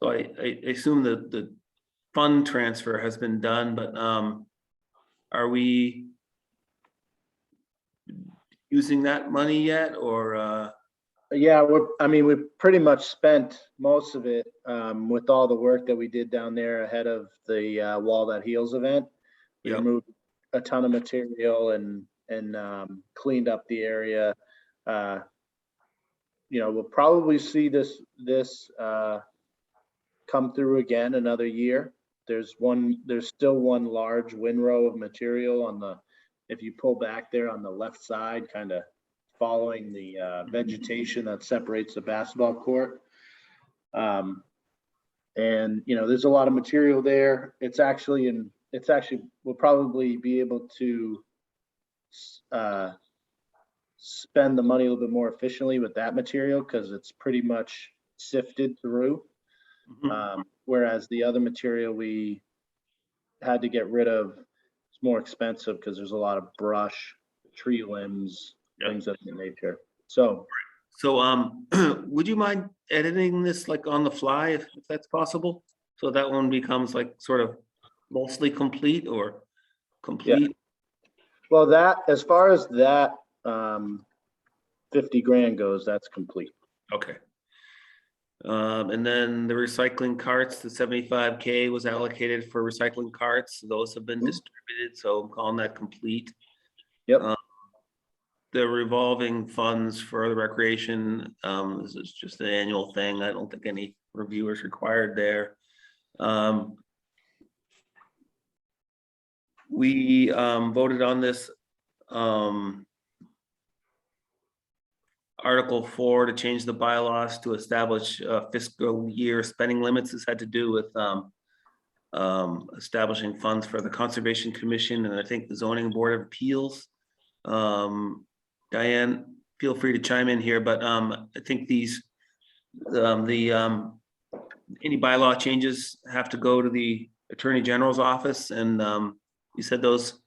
I assume that the fund transfer has been done, but are we using that money yet, or? Yeah, we've pretty much spent most of it with all the work that we did down there ahead of the Wall That Heals event. We Yep. removed a ton of material and cleaned up the area. We'll probably see this come through again another year. there's still one large windrow of material on the, if you pull back there on the left side, kind of following the vegetation that separates the basketball court. And, you know, there's a lot of material there. It's actually we'll probably be able to spend the money a little bit more efficiently with that material because it's pretty much sifted through. Whereas the other material we had to get rid of, it's more expensive because there's a lot of brush, tree limbs, things of that nature. So, would you mind editing this like on the fly if that's possible? So that one becomes like sort of mostly complete or complete? well, that, as far as that 50 grand goes, that's complete. Okay. And then the recycling carts, the 75K was allocated for recycling carts. Those have been distributed, so I'm calling that complete. Yep. The revolving funds for the recreation, this is just an annual thing. I don't think any review is required there. We voted on this Article 4 to change the bylaws to establish fiscal year spending limits. This had to do with establishing funds for the Conservation Commission and I think the Zoning Board of Appeals. Diane, feel free to chime in here, but I think these any bylaw changes have to go to the Attorney General's office, and you said those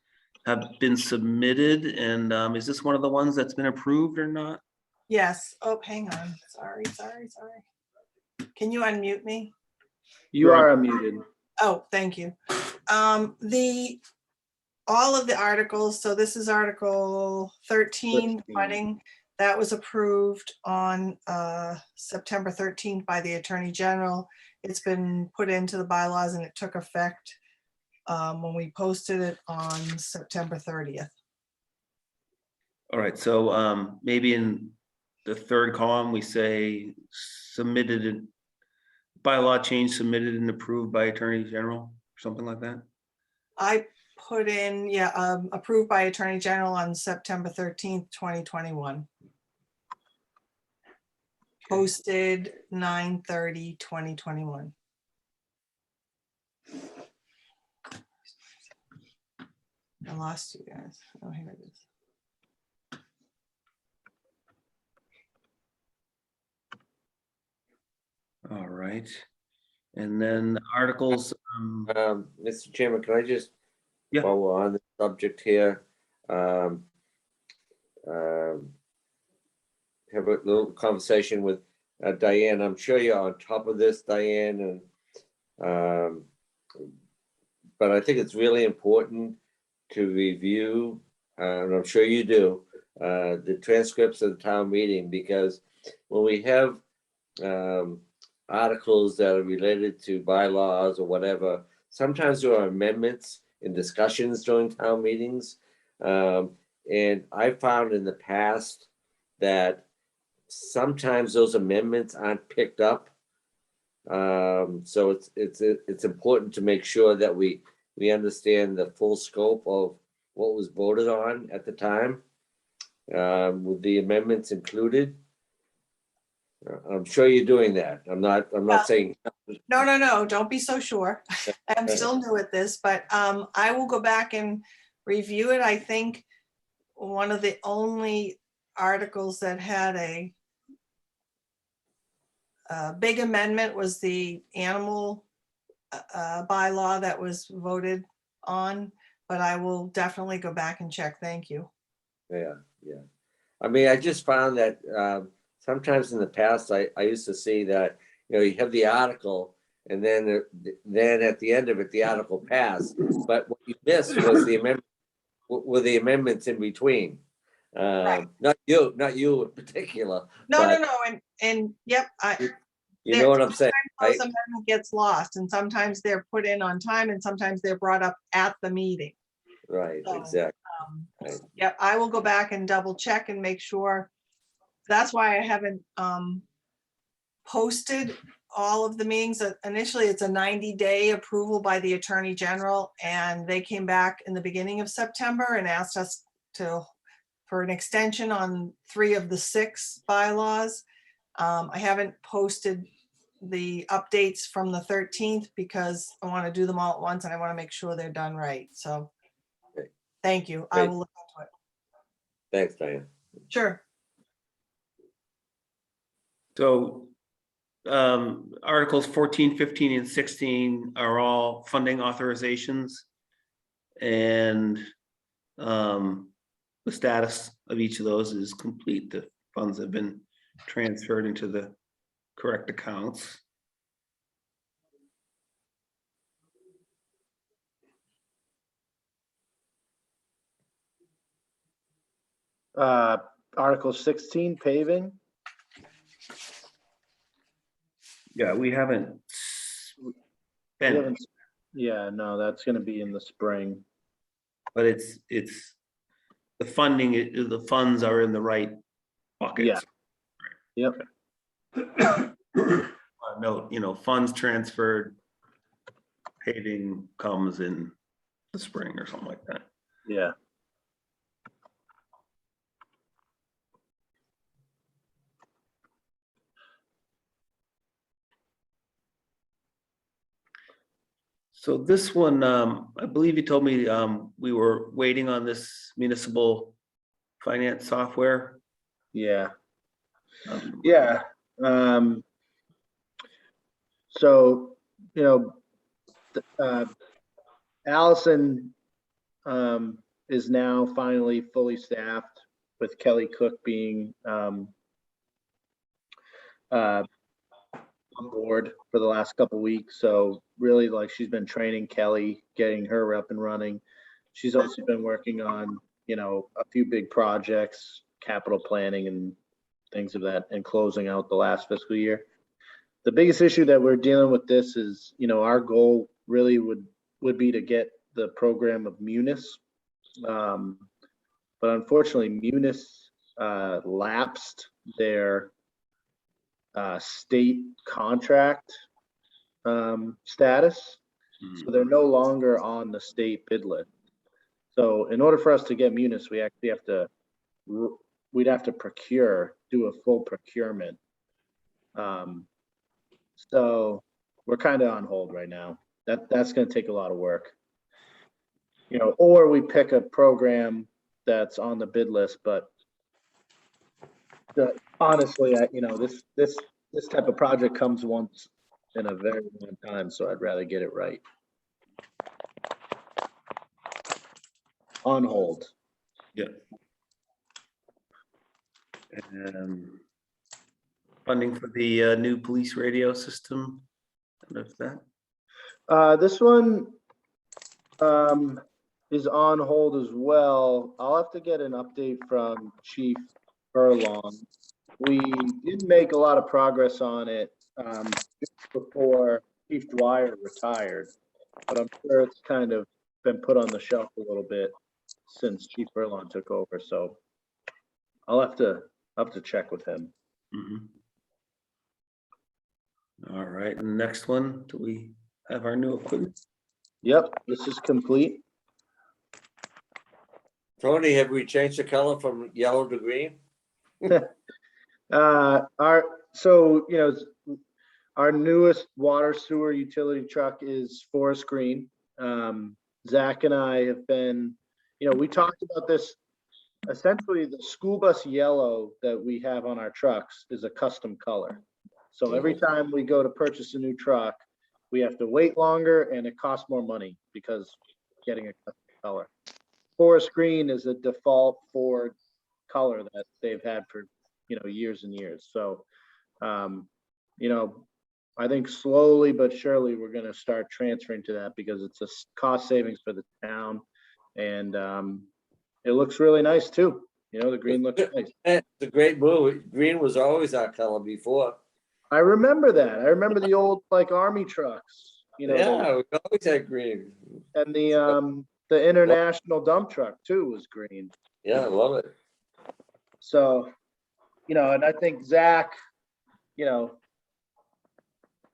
have been submitted, and is this one of the ones that's been approved or not? Yes. Oh, hang on. Sorry. Can you unmute me? You are unmuted. Oh, thank you. All of the articles, so this is Article 13, funding, that was approved on September 13th by the Attorney General. It's been put into the bylaws and it took effect when we posted it on September 30th. All right, so maybe in the third column, we say submitted, bylaw change submitted and approved by Attorney General, or something like that. I put in, approved by Attorney General on September 13th, 2021. Posted 9/30/2021. I lost you guys. Oh, here it is. All right, and then articles. Mr. Chairman, can I just, Yeah. while we're on the subject here, have a little conversation with Diane. I'm sure you're on top of this, Diane, and but I think it's really important to review, and I'm sure you do, the transcripts of the town meeting, because when we have articles that are related to bylaws or whatever, sometimes there are amendments and discussions during town meetings. And I found in the past that sometimes those amendments aren't picked up. So it's important to make sure that we understand the full scope of what was voted on at the time, with the amendments included. I'm sure you're doing that. I'm not saying. No, don't be so sure. I'm still new at this, but I will go back and review it. I think one of the only articles that had a big amendment was the animal bylaw that was voted on, but I will definitely go back and check. Thank you. Yeah. I mean, I just found that sometimes in the past, I used to see that, you have the article and then at the end of it, the article passed. But what you missed was the amendment, were the amendments in between. Right. Not you in particular. No, and yep. You know what I'm saying? Those amendment gets lost, and sometimes they're put in on time, and sometimes they're brought up at the meeting. Right, So, exactly. Right. Yep, I will go back and double check and make sure. That's why I haven't posted all of the meetings. Initially, it's a 90-day approval by the Attorney General, and they came back in the beginning of September and asked us for an extension on 3 of the 6 bylaws. I haven't posted the updates from the 13th because I want to do them all at once and I want to make sure they're done right. So Okay. thank you. I Great. will look into it. Thanks, Diane. Sure. So Articles 14, 15, and 16 are all funding authorizations. And the status of each of those is complete. The funds have been transferred into the correct accounts. Article 16, paving. Yeah, we haven't We spent, haven't- Yeah, no, that's gonna be in the spring. but it's the funding, the funds are in the right buckets. Yep, Note, funds transferred, paving comes in the spring or something like that. yeah. So this one, I believe you told me we were waiting on this municipal finance software. Yeah, Um, yeah. So, Allison is now finally fully staffed with Kelly Cook being on board for the last couple weeks. So really, like, she's been training Kelly, getting her up and running. She's also been working on, a few big projects, capital planning and things of that, and closing out the last fiscal year. The biggest issue that we're dealing with this is, our goal really would be to get the program of Munis. But unfortunately, Munis lapsed their state contract status. So they're no longer on the state bid list. So in order for us to get Munis, we actually we'd have to do a full procurement. So we're kind of on hold right now. That's going to take a lot of work. Or we pick a program that's on the bid list, but honestly, this type of project comes once in a very long time, so I'd rather get it right. On hold. Yeah. And funding for the new police radio system. And that's that. This one is on hold as well. I'll have to get an update from Chief Furlong. We did make a lot of progress on it just before Chief Dwyer retired, but I'm sure it's kind of been put on the shelf a little bit since Chief Furlong took over. So I'll have to check with him. Mhm. All right, and the next one, do we have our new equipment? Yep, this is complete. Tony, have we changed the color from yellow to green? Our newest water sewer utility truck is forest green. Zach and I have been, we talked about this. Essentially, the school bus yellow that we have on our trucks is a custom color. So every time we go to purchase a new truck, we have to wait longer and it costs more money because getting a custom color. Forest green is a default Ford color that they've had for, years and years. So, I think slowly but surely we're going to start transferring to that because it's a cost savings for the town, and it looks really nice too. The green looks nice. It's a great move. Green was always our color before. I remember that. I remember the old army trucks. Yeah, we always had green. And the international dump truck too was green. Yeah, I love it. So, and I think Zach,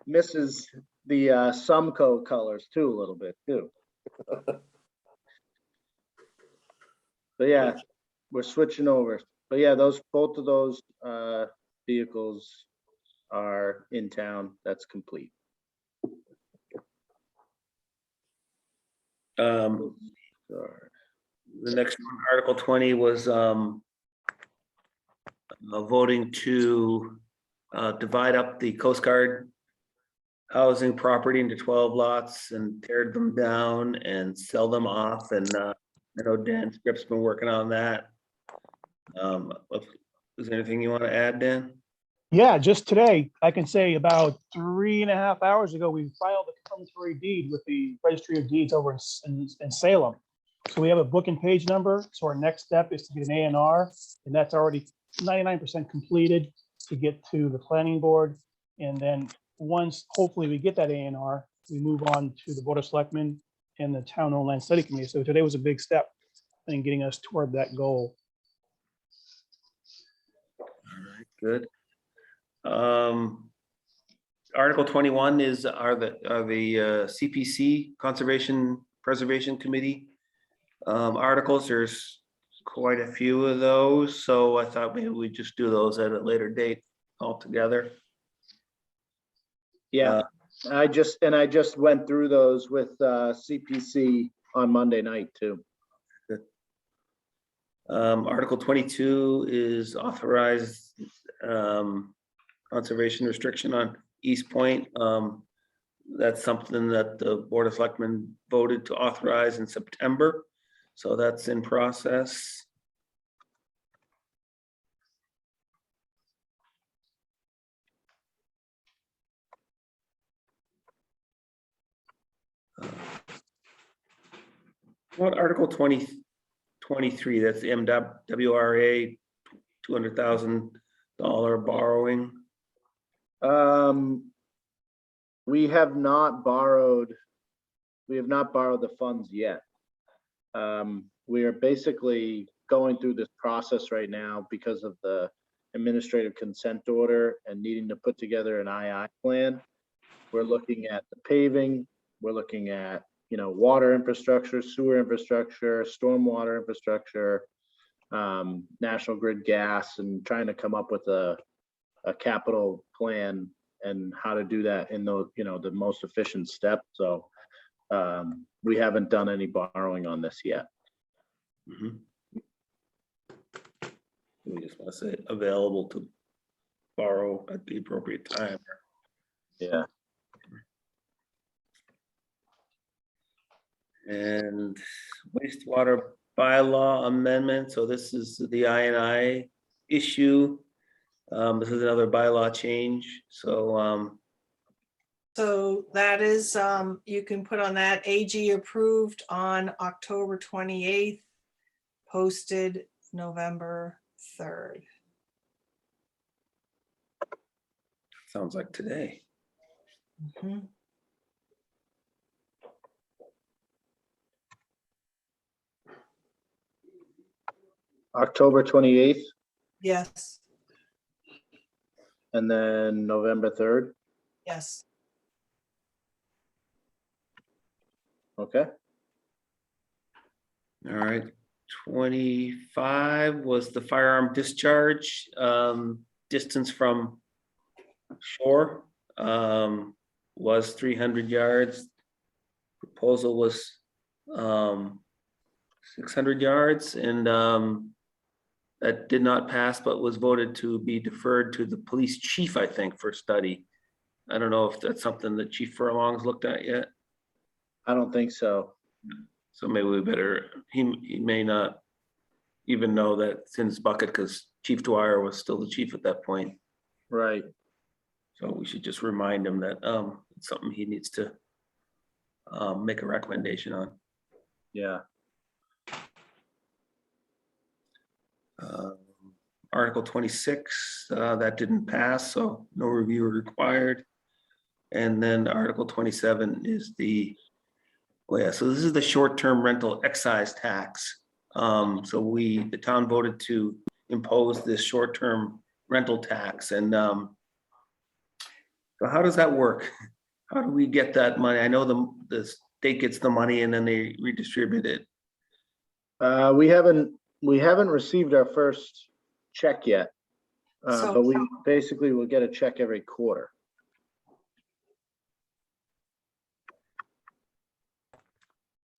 misses the Sumco colors too, a little bit too. But yeah, we're switching over. But yeah, both of those vehicles are in town. That's complete. The next one, Article 20 was voting to divide up the Coast Guard housing property into 12 lots and tear them down and sell them off. And I know Dan Scrip's been working on that. Is there anything you want to add, Dan? Yeah, just today, I can say about 3.5 hours ago, we filed a confirmatory deed with the Registry of Deeds over in Salem. So we have a book and page number. So our next step is to get an A&R, and that's already 99% completed to get to the planning board. And then once, hopefully we get that A&R, we move on to the Board of Selectmen and the Town Owned Land Study Committee. So today was a big step in getting us toward that goal. All right, good. Article 21 are the CPC Conservation Preservation Committee articles. There's quite a few of those, so I thought maybe we'd just do those at a later date altogether. Yeah, I just went through those with CPC on Monday night too. Article 22 is authorized conservation restriction on East Point. That's something that the Board of Selectmen voted to authorize in September. So that's in process. What Article 23, that's the MWRA $200,000 borrowing. We have not borrowed the funds yet. We are basically going through this process right now because of the administrative consent order and needing to put together an II plan. We're looking at the paving, we're looking at, water infrastructure, sewer infrastructure, stormwater infrastructure, national grid gas, and trying to come up with a capital plan and how to do that in the most efficient step. So we haven't done any borrowing on this yet. Mm-hmm. We just want to say available to borrow at the appropriate time. Yeah. And wastewater bylaw amendment. So this is the I&I issue. This is another bylaw change. So So that is, you can put on that AG approved on October 28th, posted November 3rd. sounds like today. Mhm. October 28th Yes, and then November 3rd. yes. Okay. All right. 25 was the firearm discharge distance from shore was 300 yards. Proposal was 600 yards, and that did not pass, but was voted to be deferred to the police chief, I think, for study. I don't know if that's something that Chief Furlong's looked at yet. I don't think so. So maybe we better, he may not even know that it's in his bucket because Chief Dwyer was still the chief at that point. Right. So we should just remind him that it's something he needs to make a recommendation on. Yeah. Article 26, that didn't pass, so no review required. And then Article 27 is the, oh yeah, so this is the short-term rental excise tax. So the town voted to impose this short-term rental tax, and So how does that work? How do we get that money? I know the state gets the money and then they redistribute it. We haven't received our first check yet. So- But we basically will get a check every quarter.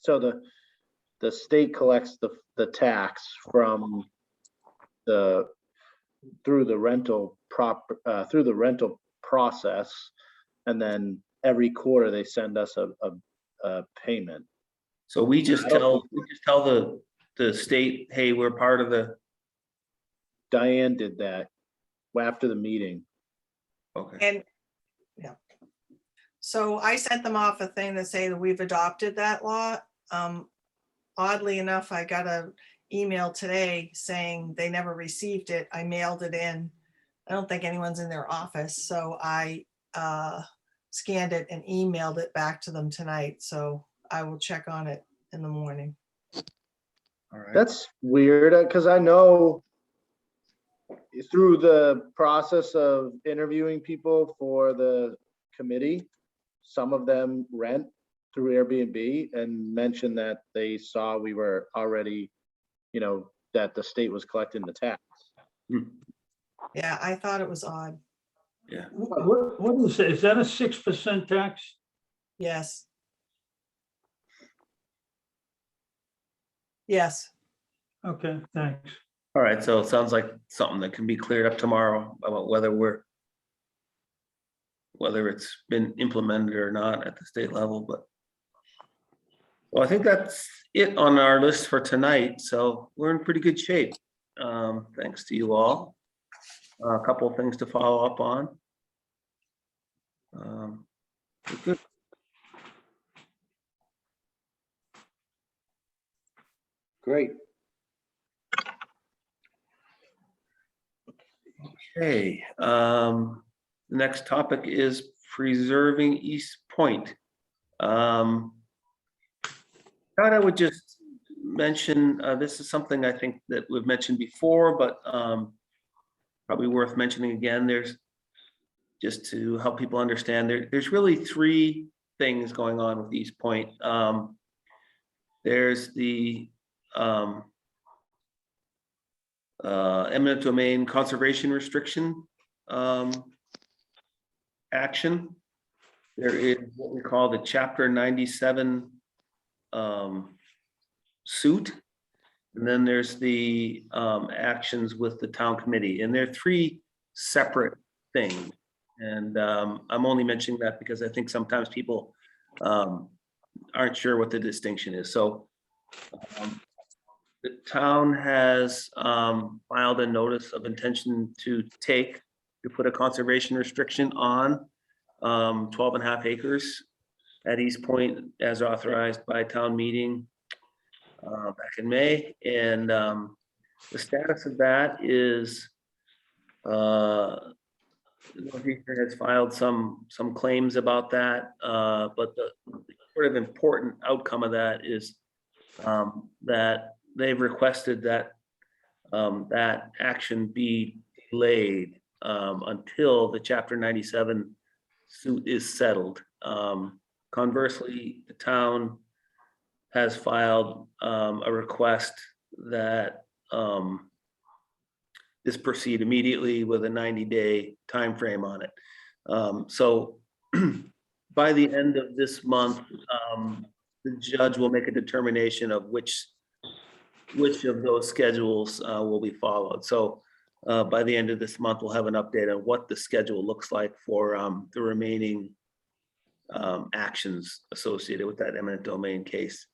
So the state collects the tax from through the rental process, and then every quarter they send us a payment. So we just tell the state, hey, we're part of the, Diane did that after the meeting. okay. And, yeah. So I sent them off a thing that say that we've adopted that law. Oddly enough, I got an email today saying they never received it. I mailed it in. I don't think anyone's in their office, so I scanned it and emailed it back to them tonight. So I will check on it in the morning. All right. That's weird, because I know through the process of interviewing people for the committee, some of them rent through Airbnb and mentioned that they saw we were already, that the state was collecting the tax. Yeah, I thought it was odd. Yeah. What is it? Is that a 6% tax? Yes. Yes. Okay, thanks. All right, so it sounds like something that can be cleared up tomorrow about whether it's been implemented or not at the state level, but. Well, I think that's it on our list for tonight, so we're in pretty good shape. Thanks to you all. A couple of things to follow up on. We're good. Great. Okay, the next topic is preserving East Point. Thought I would just mention, this is something I think that we've mentioned before, but probably worth mentioning again. There's, just to help people understand, there's really three things going on with East Point. There's the eminent domain conservation restriction action. There is what we call the Chapter 97 suit, and then there's the actions with the town committee, and they're three separate things. And I'm only mentioning that because I think sometimes people aren't sure what the distinction is. So the town has filed a notice of intention to put a conservation restriction on 12.5 acres at East Point as authorized by town meeting back in May. And the status of that is Northeastern has filed some claims about that, but the sort of important outcome of that is that they've requested that that action be delayed until the Chapter 97 suit is settled. Conversely, the town has filed a request that this proceed immediately with a 90-day time frame on it. So by the end of this month, the judge will make a determination of which of those schedules will be followed. So by the end of this month, we'll have an update on what the schedule looks like for the remaining actions associated with that eminent domain case.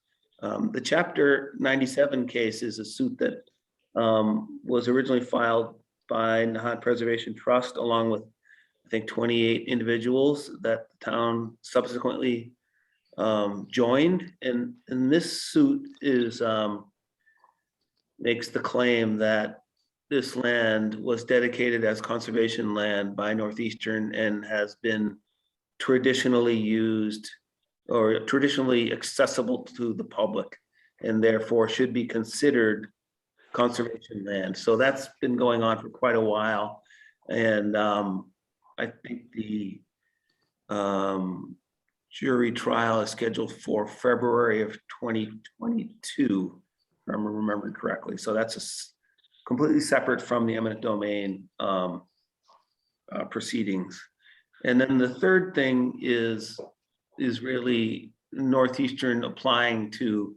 The Chapter 97 case is a suit that was originally filed by Nahant Preservation Trust along with, I think, 28 individuals that the town subsequently joined. And this suit is makes the claim that this land was dedicated as conservation land by Northeastern and has been traditionally used or traditionally accessible to the public, and therefore should be considered conservation land. So that's been going on for quite a while. And I think the Jury trial is scheduled for February of 2022, if I'm remembering correctly. So that's completely separate from the eminent domain proceedings. And then the third thing is really Northeastern applying to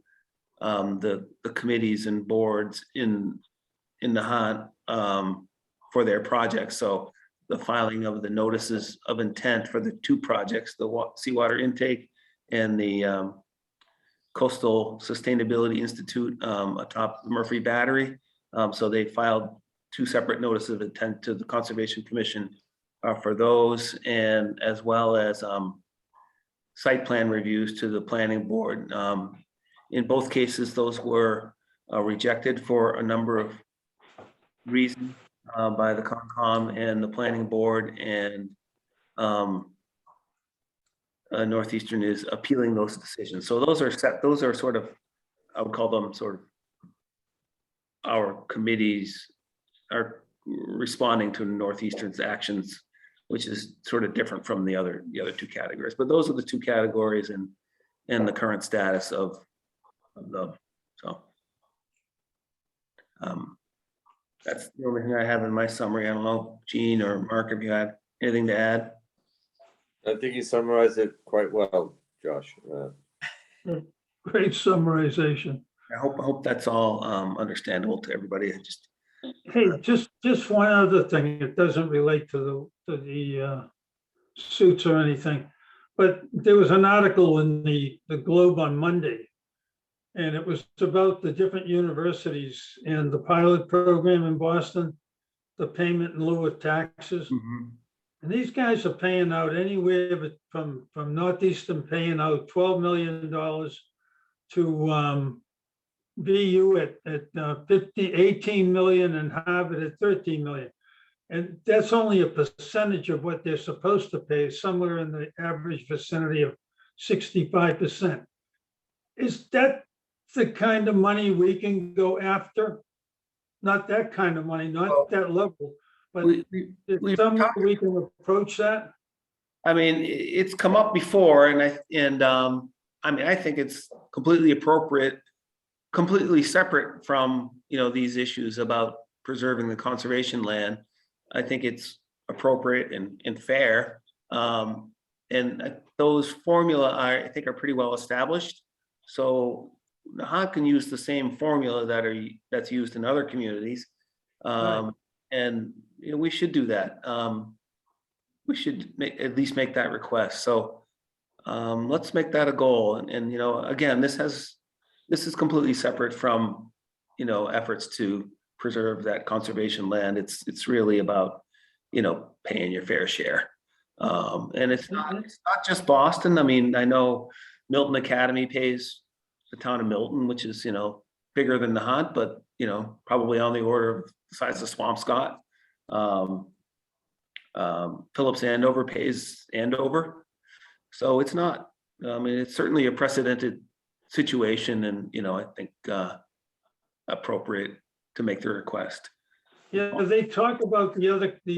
the committees and boards in Nahant for their projects. So the filing of the notices of intent for the two projects, the seawater intake and the Coastal Sustainability Institute atop the Murphy Battery. So they filed two separate notices of intent to the Conservation Commission for those, and as well as site plan reviews to the planning board. In both cases, those were rejected for a number of reasons by the Concom and the planning board, and Northeastern is appealing those decisions. So those are set, those are sort of, I would call them sort of our committees are responding to Northeastern's actions, which is sort of different from the other two categories. But those are the two categories and the current status of them. So that's the only thing I have in my summary. I don't know, Gene or Mark, if you had anything to add. I think you summarized it quite well, Josh. Great summarization. I hope that's all understandable to everybody. Hey, just one other thing. It doesn't relate to the suits or anything, but there was an article in the Globe on Monday, and it was about the different universities and the pilot program in Boston, the payment in lieu of taxes. And these guys are paying out anywhere from Northeastern paying out $12 million to BU at 18 million and Harvard at 13 million. And that's only a percentage of what they're supposed to pay, somewhere in the average vicinity of 65%. Is that the kind of money we can go after? Not that kind of money, not that level, but is some way we can approach that? I mean, it's come up before, and I mean, I think it's completely appropriate, completely separate from, these issues about preserving the conservation land. I think it's appropriate and fair. And those formula I think are pretty well established. So Nahant can use the same formula that's used in other communities. Right. And we should do that. We should at least make that request. So let's make that a goal. And again, this is completely separate from efforts to preserve that conservation land. It's really about paying your fair share. And it's not just Boston. I mean, I know Milton Academy pays the town of Milton, which is bigger than Nahant, but probably on the order of the size of Swampscott. Phillips Andover pays Andover. So it's not, I mean, it's certainly a precedented situation, and I think appropriate to make the request. Yeah, they talk about the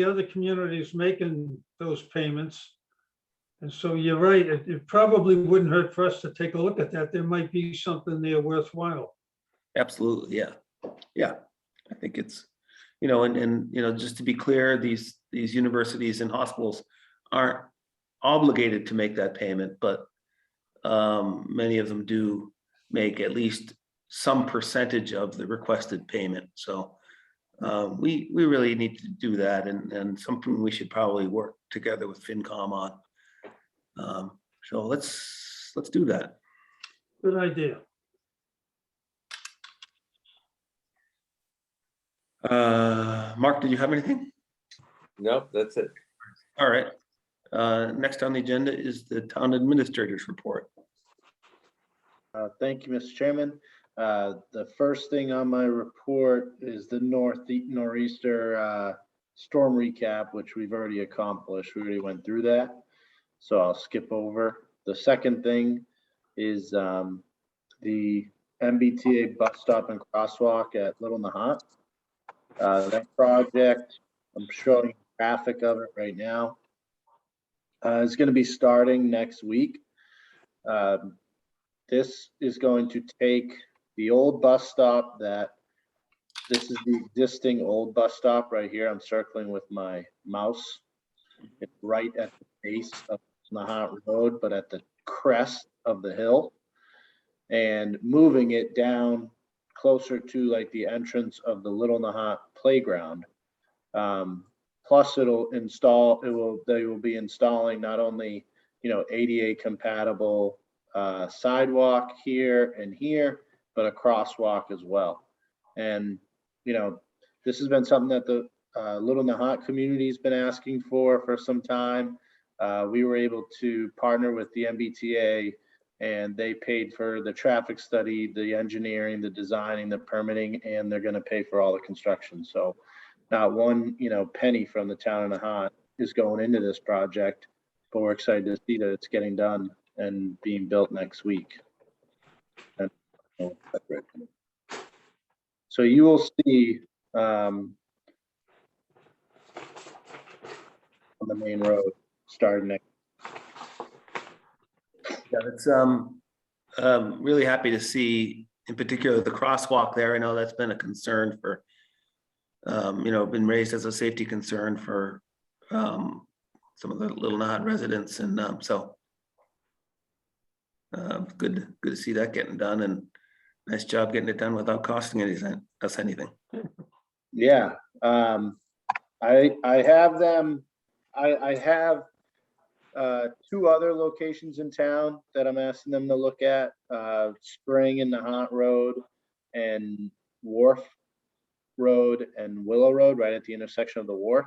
other communities making those payments. And so you're right, it probably wouldn't hurt for us to take a look at that. There might be something there worthwhile. Absolutely, yeah. Yeah, I think it's, and just to be clear, these universities and hospitals aren't obligated to make that payment, but many of them do make at least some percentage of the requested payment. So we really need to do that, and something we should probably work together with FinCom on. So let's do that. Good idea. Mark, did you have anything? Nope, that's it. All right. Next on the agenda is the town administrator's report. Thank you, Mr. Chairman. The first thing on my report is the nor'easter storm recap, which we've already accomplished. We already went through that, so I'll skip over. The second thing is the MBTA bus stop and crosswalk at Little Nahant. That project, I'm showing graphic of it right now. is going to be starting next week. This is going to take the old bus stop this is the existing old bus stop right here. I'm circling with my mouse. It's right at the base of Nahant Road, but at the crest of the hill, and moving it down closer to like the entrance of the Little Nahant playground. Plus they will be installing not only, ADA compatible sidewalk here and here, but a crosswalk as well. And, this has been something that the Little Nahant community has been asking for some time. We were able to partner with the MBTA, and they paid for the traffic study, the engineering, the designing, the permitting, and they're going to pay for all the construction. So not one, penny from the town of Nahant is going into this project, but we're excited to see that it's getting done and being built next week. So you will see on the main road starting next. Yeah, it's really happy to see, in particular, the crosswalk there. I know that's been a concern for, been raised as a safety concern for some of the Little Nahant residents, and so good to see that getting done, and nice job getting it done without costing us anything. Yeah, I have them. I have 2 other locations in town that I'm asking them to look at, Spring and Nahant Road and Wharf Road and Willow Road, right at the intersection of the wharf.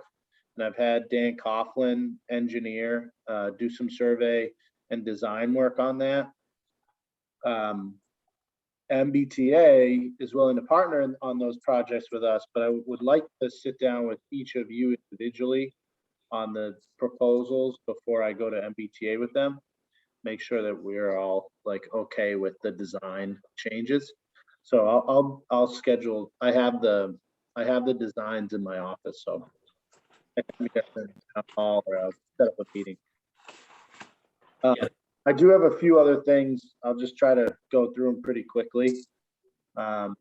And I've had Dan Coughlin, engineer, do some survey and design work on that. MBTA is willing to partner on those projects with us, but I would like to sit down with each of you individually on the proposals before I go to MBTA with them. Make sure that we're all like okay with the design changes. So I'll schedule. I have the designs in my office, so I can get them in town hall or I'll set up a meeting. I do have a few other things. I'll just try to go through them pretty quickly. One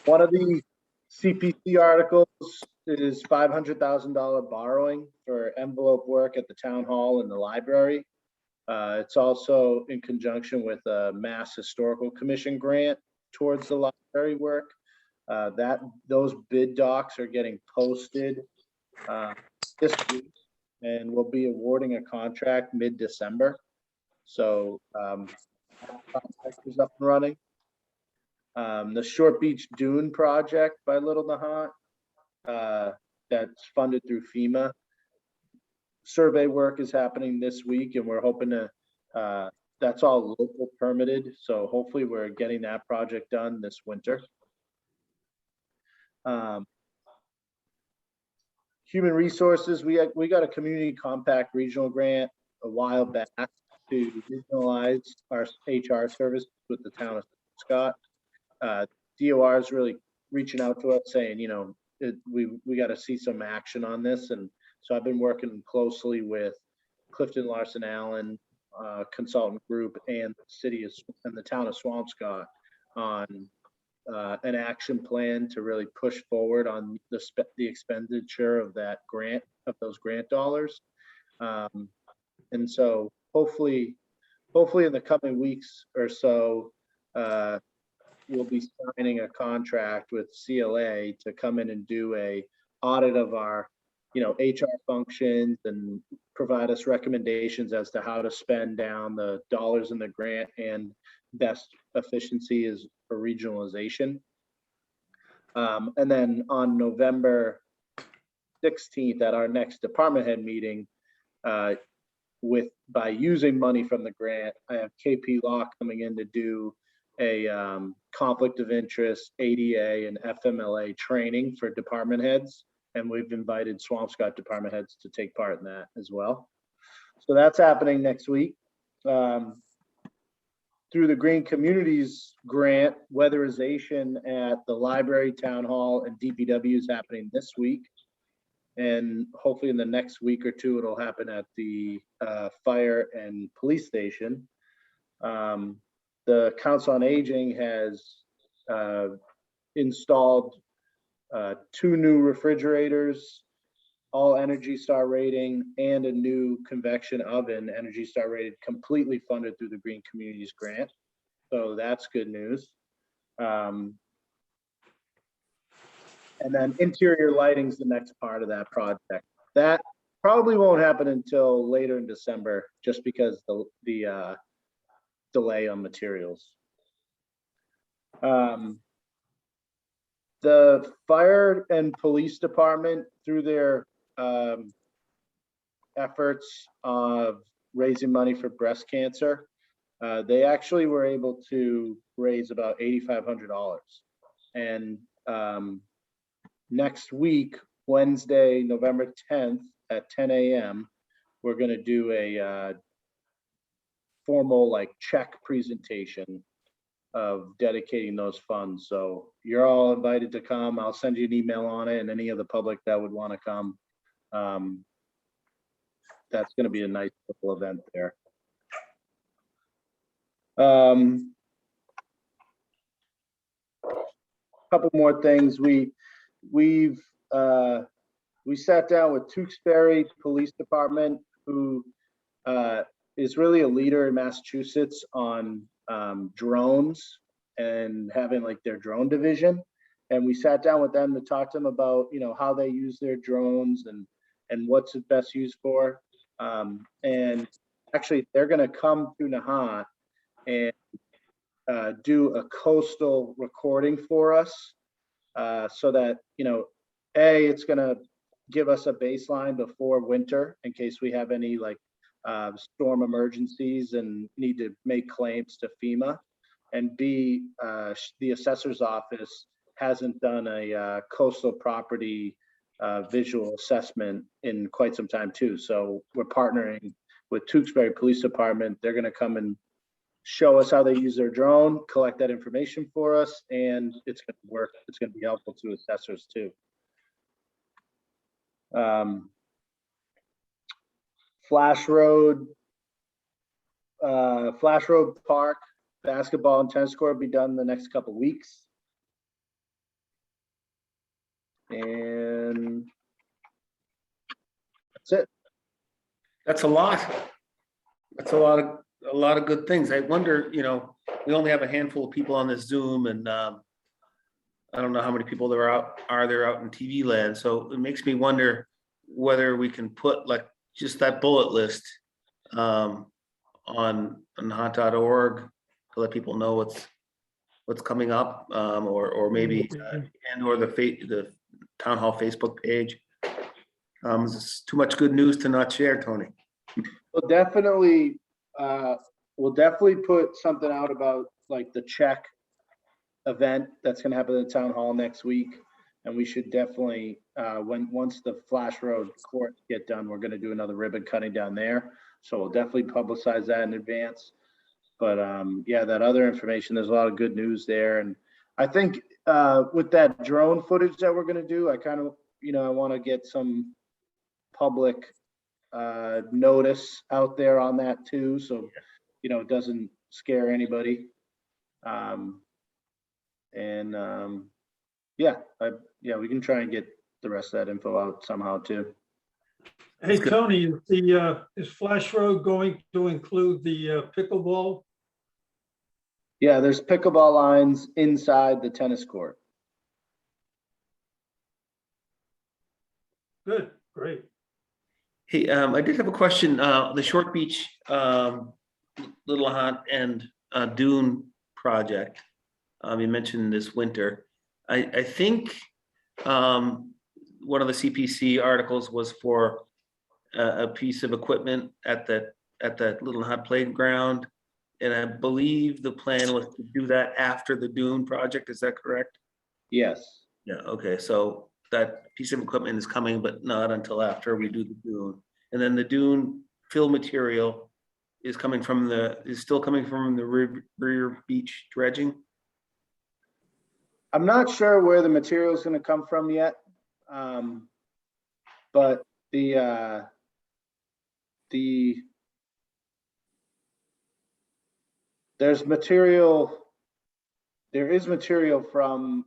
of the CPC articles is $500,000 borrowing for envelope work at the town hall and the library. It's also in conjunction with a Mass Historical Commission grant towards the library work. Those bid docs are getting posted this week, and we'll be awarding a contract mid-December. So contract is up and running. The Short Beach Dune project by Little Nahant, that's funded through FEMA. Survey work is happening this week, and we're hoping to, that's all local permitted. So hopefully we're getting that project done this winter. Human resources, we got a community compact regional grant a while back to regionalize our HR service with the town of Scott. DOR is really reaching out to us saying, we got to see some action on this. And so I've been working closely with Clifton Larson Allen consultant group and the town of Swampscott on an action plan to really push forward on the expenditure of those grant dollars. And so hopefully in the coming weeks or so, we'll be signing a contract with CLA to come in and do a audit of our, HR functions and provide us recommendations as to how to spend down the dollars in the grant and best efficiency is for regionalization. And then on November 16th at our next department head meeting, by using money from the grant, I have KP Law coming in to do a conflict of interest, ADA and FMLA training for department heads. And we've invited Swampscott department heads to take part in that as well. So that's happening next week. Through the Green Communities grant, weatherization at the library, town hall, and DPW is happening this week. And hopefully in the next week or two, it'll happen at the fire and police station. The Council on Aging has installed 2 new refrigerators, all Energy Star rating, and a new convection oven, Energy Star rated, completely funded through the Green Communities Grant. So that's good news. And then interior lighting is the next part of that project. That probably won't happen until later in December, just because the delay on materials. The fire and police department, through their efforts of raising money for breast cancer, they actually were able to raise about $8,500. And next week, Wednesday, November 10th at 10 a.m., we're going to do a formal check presentation of dedicating those funds. So you're all invited to come. I'll send you an email on it, and any of the public that would want to come. That's going to be a nice little event there. Couple more things. We sat down with Tewksbury Police Department, who is really a leader in Massachusetts on drones and having their drone division. And we sat down with them to talk to them about, how they use their drones and what's it best used for. And actually they're going to come to Nahant and do a coastal recording for us, so that, it's going to give us a baseline before winter in case we have any storm emergencies and need to make claims to FEMA. And B, the assessor's office hasn't done a coastal property visual assessment in quite some time too. So we're partnering with Tewksbury Police Department. They're going to come and show us how they use their drone, collect that information for us, and it's going to work. It's going to be helpful to assessors too. Flash Road Park basketball and tennis court will be done in the next couple weeks. And that's it. That's a lot. That's a lot of good things. I wonder, we only have a handful of people on this Zoom, and I don't know how many people there are there out in TV land. So it makes me wonder whether we can put just that bullet list on nahant.org to let people know what's coming up, or maybe or the town hall Facebook page. It's too much good news to not share, Tony. We'll definitely put something out about the check event that's going to happen at the town hall next week. And we should definitely, once the Flash Road courts get done, we're going to do another ribbon cutting down there. So we'll definitely publicize that in advance. But yeah, that other information, there's a lot of good news there. And I think with that drone footage that we're going to do, I kind of, I want to get some public notice out there on that too. So, it doesn't scare anybody. Yeah, we can try and get the rest of that info out somehow too. Hey, Tony, is Flash Road going to include the pickleball? Yeah, there's pickleball lines inside the tennis court. Good, great. Hey, I did have a question. The Short Beach, Little Nahant and Dune project. You mentioned this winter. I think one of the CPC articles was for a piece of equipment at that Little Nahant playground, and I believe the plan was to do that after the Dune project. Is that correct? Yes. Yeah. Okay. So that piece of equipment is coming, but not until after we do the Dune. And then the Dune fill material is still coming from the rear beach dredging. I'm not sure where the material is going to come from yet. but there's material, there is material from,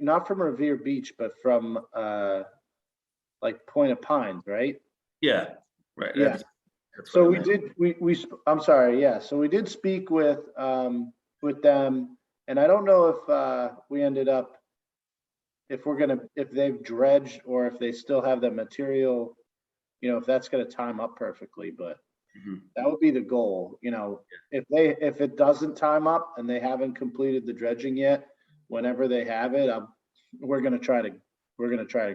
not from Revere Beach, but from like Point of Pines, right? Yeah, right. Yeah. That's So what I meant. I'm sorry, yeah, so we did speak with them, and I don't know if we ended up, if they've dredged or if they still have the material, you know, if that's gonna time up perfectly, but Mhm. that would be the goal, you know. If it doesn't time up and they haven't completed the dredging yet, whenever they have it, we're gonna try to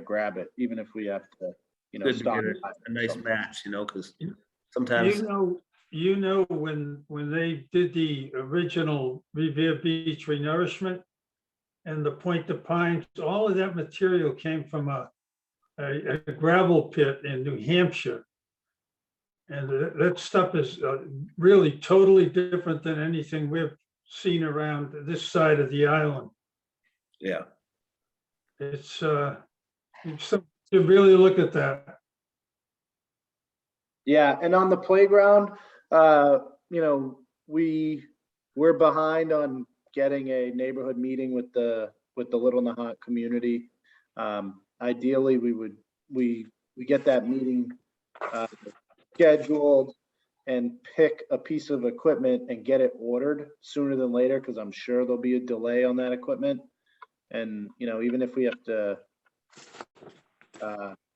grab it, even if we have to, you know, Good to stop. get a nice match, you know, because You sometimes, know, when they did the original Revere Beach renourishment and the Point de Pines, all of that material came from a gravel pit in New Hampshire. And that stuff is really totally different than anything we've seen around this side of the island. yeah, It's something to really look at that. Yeah, and on the playground, you know, we're behind on getting a neighborhood meeting with the Little Nahant community. Ideally, we get that meeting scheduled and pick a piece of equipment and get it ordered sooner than later, because I'm sure there'll be a delay on that equipment. And, you know, even if we have to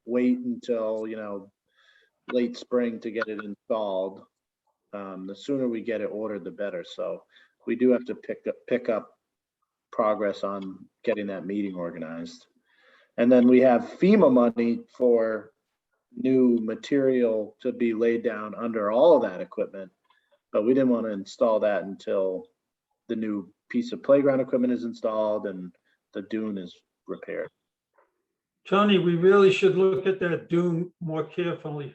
wait until, you know, late spring to get it installed, the sooner we get it ordered, the better. So we do have to pick up progress on getting that meeting organized. And then we have FEMA money for new material to be laid down under all of that equipment, but we didn't want to install that until the new piece of playground equipment is installed and the dune is repaired. Tony, we really should look at that dune more carefully.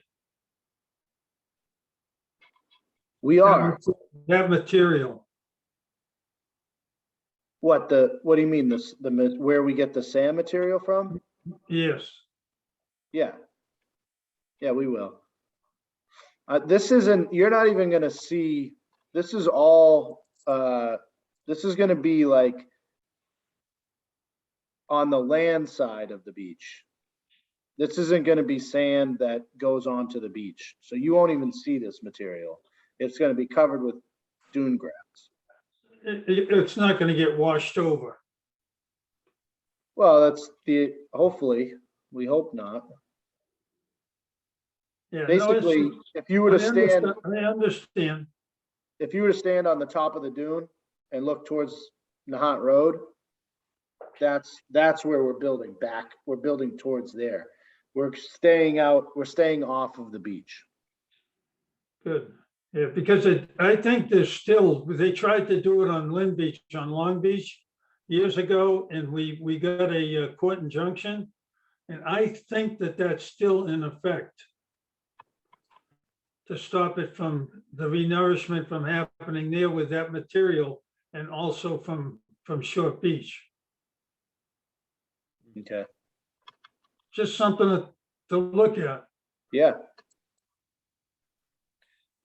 We are. That material. What do you mean, where we get the sand material from? Yes. Yeah. Yeah, we will. You're not even gonna see, this is all, this is gonna be like on the land side of the beach. This isn't gonna be sand that goes onto the beach. So you won't even see this material. It's gonna be covered with dune grass. It's not going to get washed over. Well, hopefully, we hope not. Yeah, Basically, if you were to stand, I understand. if you were to stand on the top of the dune and look towards Nahant Road, that's where we're building back. We're building towards there. We're staying off of the beach. Good. Yeah, because I think they tried to do it on Lynn Beach, on Long Beach years ago, and we got a court injunction. And I think that that's still in effect to stop it from the renourishment from happening there with that material, and also from Short Beach. Okay. Just something to look at. Yeah.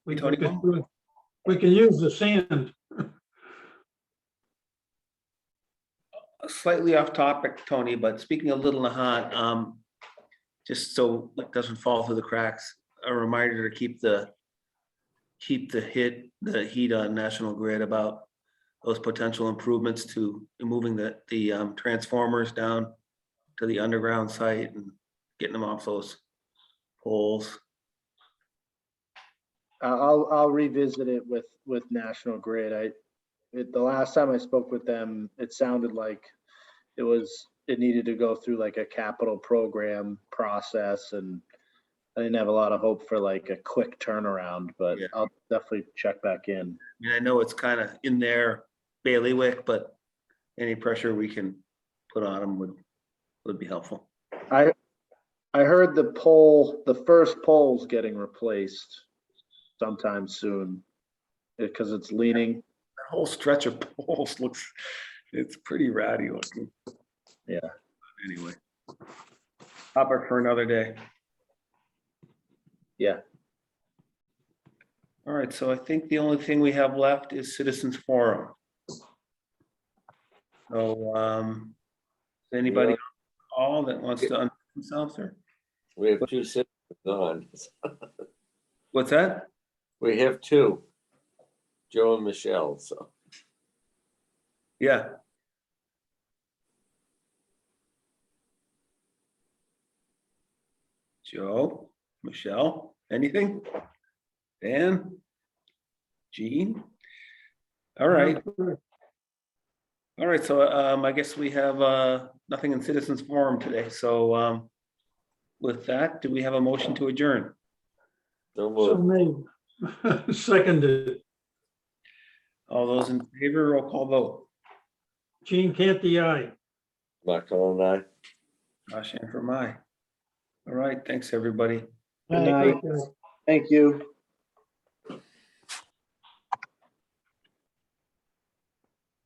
We Tony? can use the sand. Slightly off topic, Tony, but speaking of Little Nahant, just so it doesn't fall through the cracks, a reminder to keep the heat on National Grid about those potential improvements to moving the transformers down to the underground site and getting them off those poles. I'll revisit it with National Grid. The last time I spoke with them, it sounded like it needed to go through like a capital program process, and I didn't have a lot of hope for like a quick turnaround, but yeah. I'll definitely check back in. I mean, I know it's kind of in their bailiwick, but any pressure we can put on them would be helpful. I heard the first pole's getting replaced sometime soon because it's leaning. That whole stretch of poles it's pretty ratty looking. Yeah. Anyway, topic for another day. Yeah. All right, so I think the only thing we have left is citizens forum. So, is anybody on call that wants to unmute themselves or We have two citizens on. what's that? We have two, Joe and Michelle, so. Yeah. Joe, Michelle, anything? Dan? Jean? All right. All right, so I guess we have nothing in citizens forum today. So with that, do we have a motion to adjourn? So So moved. made. Seconded. All those in favor, roll call vote. Gene Canty, aye. Mark Cullen, aye. Josh and for my. All right, thanks, everybody. Good night. Thank you.